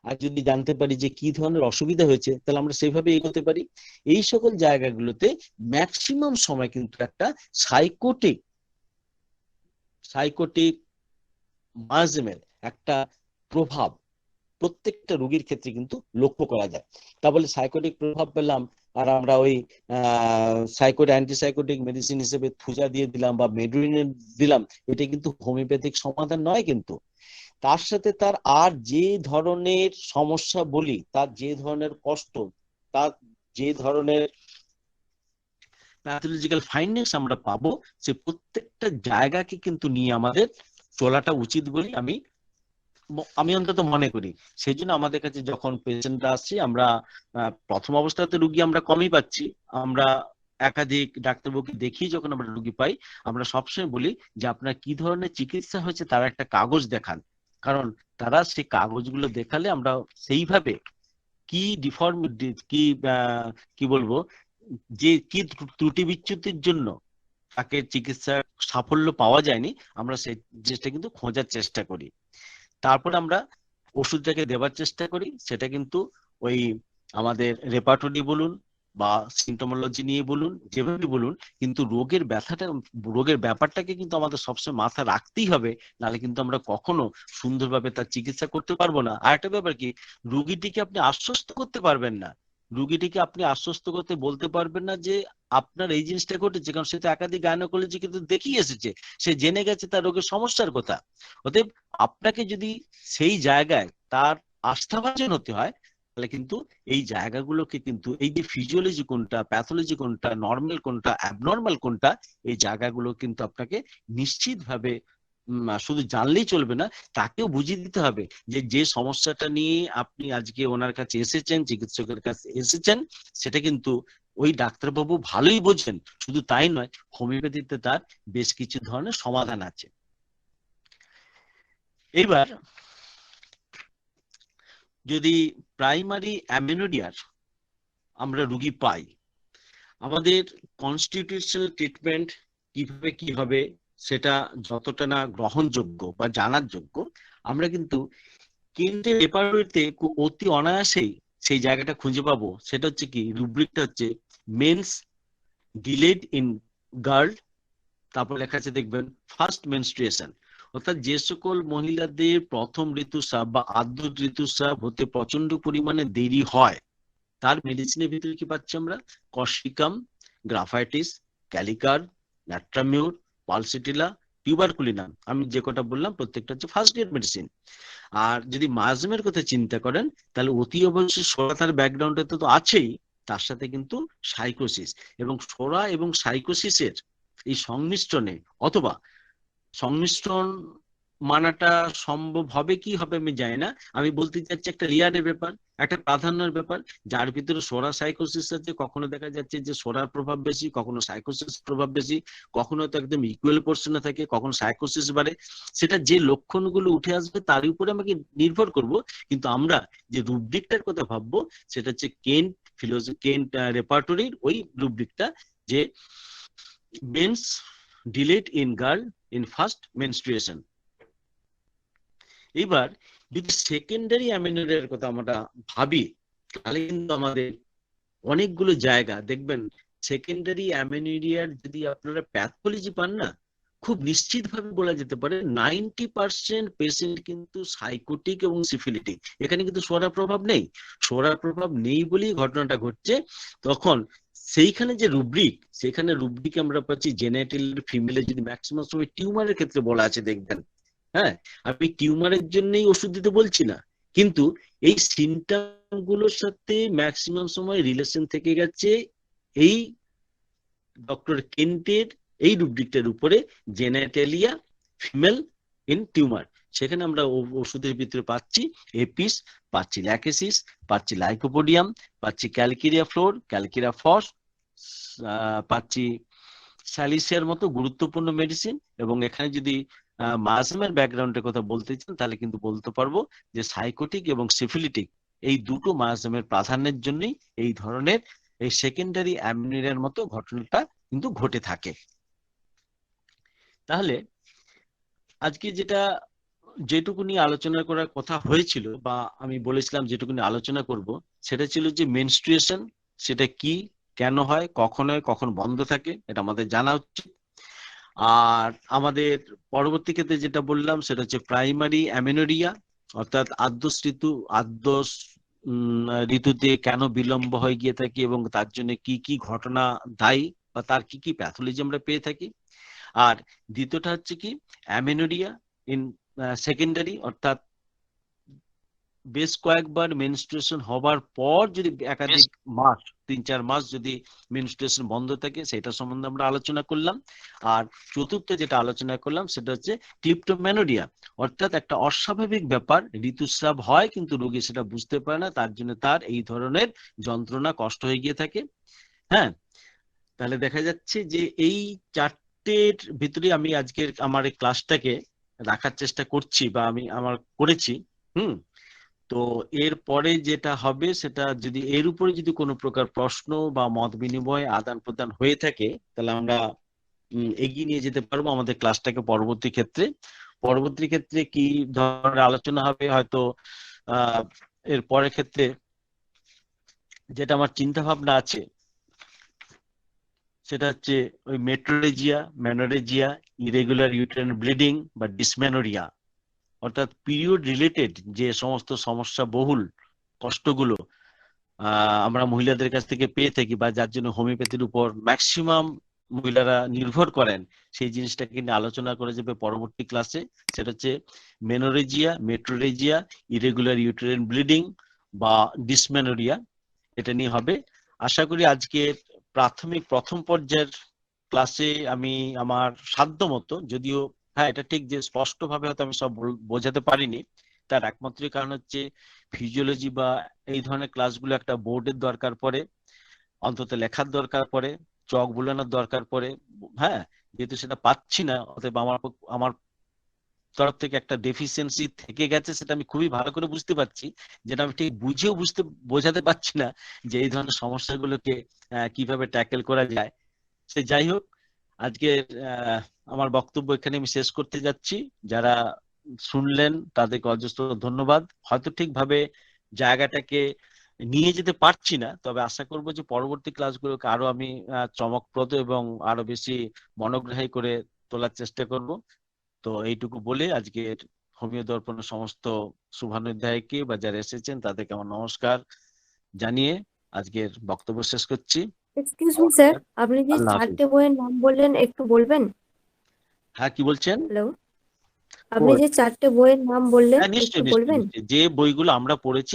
আর যদি জানতে পারি যে কি ধরনের অসুবিধা হয়েছে, তাহলে আমরা সেইভাবে এগোতে পারি। এই সকল জায়গাগুলোতে ম্যাক্সিমাম সময় কিন্তু একটা সাইকোটিক সাইকোটিক মাঝমের একটা প্রভাব প্রত্যেকটা রোগীর ক্ষেত্রে কিন্তু লক্ষ্য করা যায়। তা বলে সাইকোটিক প্রভাব পেলাম আর আমরা ওই অ্যান্টিসাইকোটিক মেডিসিন হিসেবে থুজা দিয়ে দিলাম বা মেড্রিন দিলাম, এটা কিন্তু হোমিওপ্যাথিক সমাধান নয়। কিন্তু তার সাথে তার আর যে ধরনের সমস্যা বলি, তার যে ধরনের কষ্ট, তার যে ধরনের প্যাথোলজিক্যাল ফাইন্ডিংস আমরা পাবো, সে প্রত্যেকটা জায়গাকে কিন্তু নিয়ে আমাদের চলাটা উচিত বলে আমি আমি অন্তত মনে করি। সেই জন্য আমাদের কাছে যখন পেশেন্টরা আসছে, আমরা প্রথম অবস্থাতে রুগী আমরা কমই পাচ্ছি। আমরা একাধিক ডাক্তারবাবুকে দেখিয়ে যখন আমরা রুগী পাই, আমরা সবসময় বলি যে আপনার কি ধরনের চিকিৎসা হয়েছে তার একটা কাগজ দেখান। কারণ তারা সেই কাগজগুলো দেখালে আমরা সেইভাবে কি কি কি বলবো, যে কি ত্রুটি বিচ্যুতির জন্য তাকে চিকিৎসা সাফল্য পাওয়া যায়নি, আমরা সেই জিনিসটা কিন্তু খোঁজার চেষ্টা করি। তারপর আমরা ওষুধটাকে দেওয়ার চেষ্টা করি। সেটা কিন্তু ওই আমাদের রেপার্টরি বলুন বা সিমটোমোলজি নিয়ে বলুন, যেভাবে বলুন, কিন্তু রোগের ব্যাপারটাকে কিন্তু আমাদের সবসময় মাথায় রাখতেই হবে। নাহলে কিন্তু আমরা কখনো সুন্দরভাবে তার চিকিৎসা করতে পারবো না। আর একটা ব্যাপার কি, রুগীটিকে আপনি আশ্বস্ত করতে পারবেন না। রুগীটিকে আপনি আশ্বস্ত করতে বলতে পারবেন না যে আপনার এই জিনিসটা ঘটেছে, কারণ সে তো একাধিক গাইনোকোলজি কিন্তু দেখিয়ে এসেছে, সে জেনে গেছে তার রোগের সমস্যার কথা। অতএব আপনাকে যদি সেই জায়গায় তার আস্থাভাজন হতে হয়, তাহলে কিন্তু এই জায়গাগুলোকে কিন্তু এই যে ফিজিওলজি কোনটা, প্যাথোলজি কোনটা, নর্মাল কোনটা, অ্যাবনর্মাল কোনটা, এই জায়গাগুলো কিন্তু আপনাকে নিশ্চিতভাবে শুধু জানলেই চলবে না, তাকেও বুঝিয়ে দিতে হবে যে যে সমস্যাটা নিয়ে আপনি আজকে ওনার কাছে এসেছেন, চিকিৎসকের কাছে এসেছেন, সেটা কিন্তু ওই ডাক্তারবাবু ভালোই বোঝেন। শুধু তাই নয়, হোমিওপ্যাথিতে তার বেশ কিছু ধরনের সমাধান আছে। এবার যদি প্রাইমারি অ্যামেনোরিয়ার আমরা রুগী পাই, আমাদের কনস্টিটিউশনাল ট্রিটমেন্ট কিভাবে কি হবে সেটা যতটা না গ্রহণযোগ্য বা জানার যোগ্য, আমরা কিন্তু কেন্দ্রের রেপার্টরিতে অতি অনায়াসেই সেই জায়গাটা খুঁজে পাবো। সেটা হচ্ছে কি, রুব্রিকটা হচ্ছে মেন্স ডিলেড ইন গার্ল, তারপর লেখা আছে দেখবেন ফার্স্ট মেনস্ট্রুয়েশন, অর্থাৎ যে সকল মহিলাদের প্রথম ঋতুস্রাব বা আদ্য ঋতুস্রাব হতে প্রচন্ড পরিমাণে দেরি হয়, তার মেডিসিনের ভিতরে কি পাচ্ছি আমরা? কর্সিকাম, গ্রাফাইটিস, ক্যালিকার, ন্যাট্রামিউর, পালসিটিলা, টিউবারকুলিনাম, আমি যে কটা বললাম প্রত্যেকটা হচ্ছে ফার্স্ট ইয়ার মেডিসিন। আর যদি মায়াজমের কথা চিন্তা করেন, তাহলে অতি অবশ্যই সোরা তার ব্যাকগ্রাউন্ডে তো আছেই, তার সাথে কিন্তু সাইকোসিস, এবং সোরা এবং সাইকোসিসের এই সংমিশ্রণে, অথবা সংমিশ্রণ মানাটা সম্ভব হবে কি হবে আমি জানি না, আমি বলতে চাচ্ছি একটা রিয়ারের ব্যাপার, একটা প্রাধান্যের ব্যাপার, যার ভিতরে সোরা সাইকোসিস আছে। কখনো দেখা যাচ্ছে যে সোরার প্রভাব বেশি, কখনো সাইকোসিস প্রভাব বেশি, কখনো তো একদম ইকুয়াল পোর্শনে থাকে, কখনো সাইকোসিস বাড়ে। সেটা যে লক্ষণগুলো উঠে আসবে তার উপরে আমাকে নির্ভর করব। কিন্তু আমরা যে রুব্রিকটার কথা ভাববো, সেটা হচ্ছে কেন্ট কেন্ট রেপার্টরির ওই রুব্রিকটা, যে menses delayed in girl in first menstruation. এবার যদি সেকেন্ডারি অ্যামেনোরিয়ার কথা আমরা ভাবি, তাহলে কিন্তু আমাদের অনেকগুলো জায়গা দেখবেন, সেকেন্ডারি অ্যামেনোরিয়ার যদি আপনারা প্যাথোলজি পান না, খুব নিশ্চিতভাবে বলা যেতে পারে 90% পেশেন্ট কিন্তু সাইকোটিক এবং সিফিলিটিক। এখানে কিন্তু সোরার প্রভাব নেই। সোরার প্রভাব নেই বলেই ঘটনাটা ঘটছে। তখন সেইখানে যে রুব্রিক, সেখানে রুব্রিক আমরা পাচ্ছি জেনাইটাল ফিমেলে, যদি ম্যাক্সিমাম সময় টিউমারের ক্ষেত্রে বলা আছে দেখবেন। হ্যাঁ, আমি টিউমারের জন্যই ওষুধ দিতে বলছি না, কিন্তু এই সিমটম গুলোর সাথে ম্যাক্সিমাম সময় রিলেশন থেকে গেছে এই ডক্টর কেন্টের এই রুব্রিকটার উপরে, জেনাইটালিয়া ফিমেল ইন টিউমার। সেখানে আমরা ওষুধের ভিতরে পাচ্ছি এপিস, পাচ্ছি ল্যাকেসিস, পাচ্ছি লাইকোপোডিয়াম, পাচ্ছি ক্যালকেরিয়া ফ্লোর, ক্যালকেরিয়া ফস, পাচ্ছি স্যালিসিয়ার মতো গুরুত্বপূর্ণ মেডিসিন। এবং এখানে যদি মায়াজমের ব্যাকগ্রাউন্ডের কথা বলতে চান, তাহলে কিন্তু বলতে পারবো যে সাইকোটিক এবং সিফিলিটিক এই দুটো মায়াজমের প্রাধান্যের জন্যই এই ধরনের এই সেকেন্ডারি অ্যামেনোরিয়ার মতো ঘটনাটা কিন্তু ঘটে থাকে। তাহলে আজকে যেটুকু নিয়ে আলোচনা করার কথা হয়েছিল, বা আমি বলেছিলাম যেটুকু নিয়ে আলোচনা করব, সেটা ছিল যে মেনস্ট্রুয়েশন সেটা কি, কেন হয়, কখন বন্ধ থাকে, এটা আমাদের জানা উচিত। আর আমাদের পরবর্তী ক্ষেত্রে যেটা বললাম সেটা হচ্ছে প্রাইমারি অ্যামেনোরিয়া, অর্থাৎ আদ্য ঋতুতে কেন বিলম্ব হয়ে গিয়ে থাকে এবং তার জন্য কি কি ঘটনা দায়ী, বা তার কি কি প্যাথোলজি আমরা পেয়ে থাকি। আর দ্বিতীয়টা হচ্ছে কি, অ্যামেনোরিয়া ইন সেকেন্ডারি, অর্থাৎ বেশ কয়েকবার মেনস্ট্রুয়েশন হবার পর যদি একাধিক মাস, 3-4 মাস যদি মেনস্ট্রুয়েশন বন্ধ থাকে, সেটা সম্বন্ধে আমরা আলোচনা করলাম। আর চতুর্থ যেটা আলোচনা করলাম সেটা হচ্ছে ক্লিপ্টোমেনোরিয়া, অর্থাৎ একটা অস্বাভাবিক ব্যাপার, ঋতুস্রাব হয় কিন্তু রোগী সেটা বুঝতে পারে না, তার জন্য তার এই ধরনের যন্ত্রণা, কষ্ট হয়ে গিয়ে থাকে। হ্যাঁ, তাহলে দেখা যাচ্ছে যে এই চারটের ভিতরে আমি আজকের আমার এই ক্লাসটাকে রাখার চেষ্টা করছি, বা আমি করেছি। তো এর পরে যেটা হবে, সেটা যদি এর উপরে যদি কোনো প্রকার প্রশ্ন বা মত বিনিময় আদান প্রদান হয়ে থাকে, তাহলে আমরা এগিয়ে নিয়ে যেতে পারবো আমাদের ক্লাসটাকে। পরবর্তী ক্ষেত্রে কি ধরনের আলোচনা হবে, হয়তো এর পরের ক্ষেত্রে যেটা আমার চিন্তা ভাবনা আছে, সেটা হচ্ছে ওই মেনোরেজিয়া, ইরেগুলার ইউটেরাইন ব্লিডিং বা ডিসমেনোরিয়া, অর্থাৎ পিরিয়ড রিলেটেড যে সমস্ত সমস্যা বহুল কষ্টগুলো আমরা মহিলাদের কাছ থেকে পেয়ে থাকি, বা যার জন্য হোমিওপ্যাথির উপর ম্যাক্সিমাম মহিলারা নির্ভর করেন, সেই জিনিসটাকে নিয়ে আলোচনা করে যাবে পরবর্তী ক্লাসে। সেটা হচ্ছে মেট্রোরেজিয়া, ইরেগুলার ইউটেরাইন ব্লিডিং বা ডিসমেনোরিয়া, এটা নিয়ে হবে। আশা করি আজকের প্রাথমিক প্রথম পর্যায়ের ক্লাসে আমি আমার সাধ্য মতো, যদিও হ্যাঁ, এটা ঠিক যে স্পষ্টভাবে হয়তো আমি সব বোঝাতে পারিনি। তার একমাত্র কারণ হচ্ছে ফিজিওলজি বা এই ধরনের ক্লাসগুলো একটা বোর্ডের দরকার পড়ে, অন্তত লেখার দরকার পড়ে, চক বুলানোর দরকার পড়ে। হ্যাঁ, যেহেতু সেটা পাচ্ছি না, অতএব আমার তরফ থেকে একটা ডেফিসিয়েন্সি থেকে গেছে, সেটা আমি খুবই ভালো করে বুঝতে পারছি, যেটা আমি ঠিক বোঝাতে পারছি না যে এই ধরনের সমস্যাগুলোকে কিভাবে ট্যাকেল করা যায়। সে যাই হোক, আজকে আহ, আমার বক্তব্য এখানে আমি শেষ করতে যাচ্ছি। যারা শুনলেন তাদেরকে অজস্র ধন্যবাদ। হয়তো ঠিকভাবে জায়গাটাকে নিয়ে যেতে পারছি না, তবে আশা করব যে পরবর্তী ক্লাসগুলোকে আরো আমি চমকপ্রদ এবং আরো বেশি মনোগ্রাহী করে তোলার চেষ্টা করব। তো এইটুকু বলে আজকের হোমিও দর্পণের সমস্ত শুভানুধ্যায়ীকে বা যারা এসেছেন তাদেরকে আমার নমস্কার জানিয়ে আজকের বক্তব্য শেষ করছি। এক্সকিউজ মি স্যার, আপনি যে আল্লাহ হাফিজ। চারটে বইয়ের নাম বললেন একটু বলবেন? হ্যাঁ, কি বলছেন? হ্যালো, আপনি যে চারটে বইয়ের নাম বললেন হ্যাঁ, একটু নিশ্চয়ই নিশ্চয়ই বলবেন? নিশ্চয়ই। যে বইগুলো আমরা পড়েছি,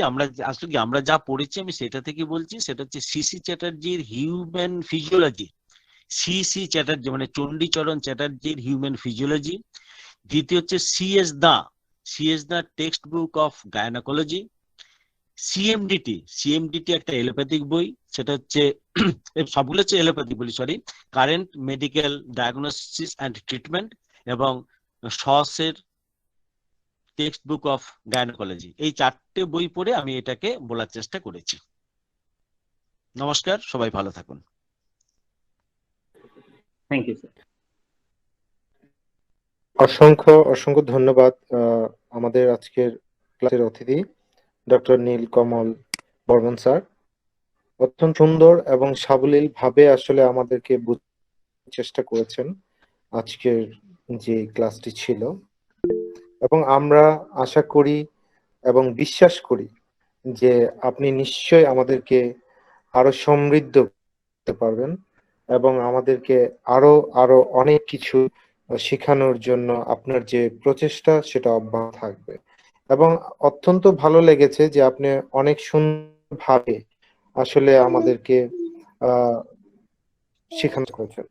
আসলে কি আমরা যা পড়েছি আমি সেটা থেকে বলছি। সেটা হচ্ছে সিসি চ্যাটার্জির হিউম্যান ফিজিওলজি, সিসি চ্যাটার্জি মানে চণ্ডীচরণ চ্যাটার্জির হিউম্যান ফিজিওলজি। দ্বিতীয় হচ্ছে CS the textbook of gynaecology. CMDT একটা এলোপ্যাথিক বই, সেটা হচ্ছে সবগুলো হচ্ছে এলোপ্যাথিক বলি, sorry, current medical diagnosis and treatment, এবং সসের টেক্সট বুক অফ গায়নোকোলজি। এই চারটে বই পড়ে আমি এটাকে বলার চেষ্টা করেছি। নমস্কার, সবাই ভালো থাকুন। Thank you sir. অসংখ্য অসংখ্য ধন্যবাদ আমাদের আজকের ক্লাসের অতিথি ডক্টর নীলকমল বর্মন স্যার। অত্যন্ত সুন্দর এবং সাবলীল ভাবে আসলে আমাদেরকে বোঝানোর চেষ্টা করেছেন আজকের যে ক্লাসটি ছিল, এবং আমরা আশা করি এবং বিশ্বাস করি যে আপনি নিশ্চয়ই আমাদেরকে আরো সমৃদ্ধ করতে পারবেন এবং আমাদেরকে আরো আরো অনেক কিছু শেখানোর জন্য আপনার যে প্রচেষ্টা সেটা অব্যাহত থাকবে। এবং অত্যন্ত ভালো লেগেছে যে আপনি অনেক সুন্দরভাবে আসলে আমাদেরকে শেখানো করেছেন।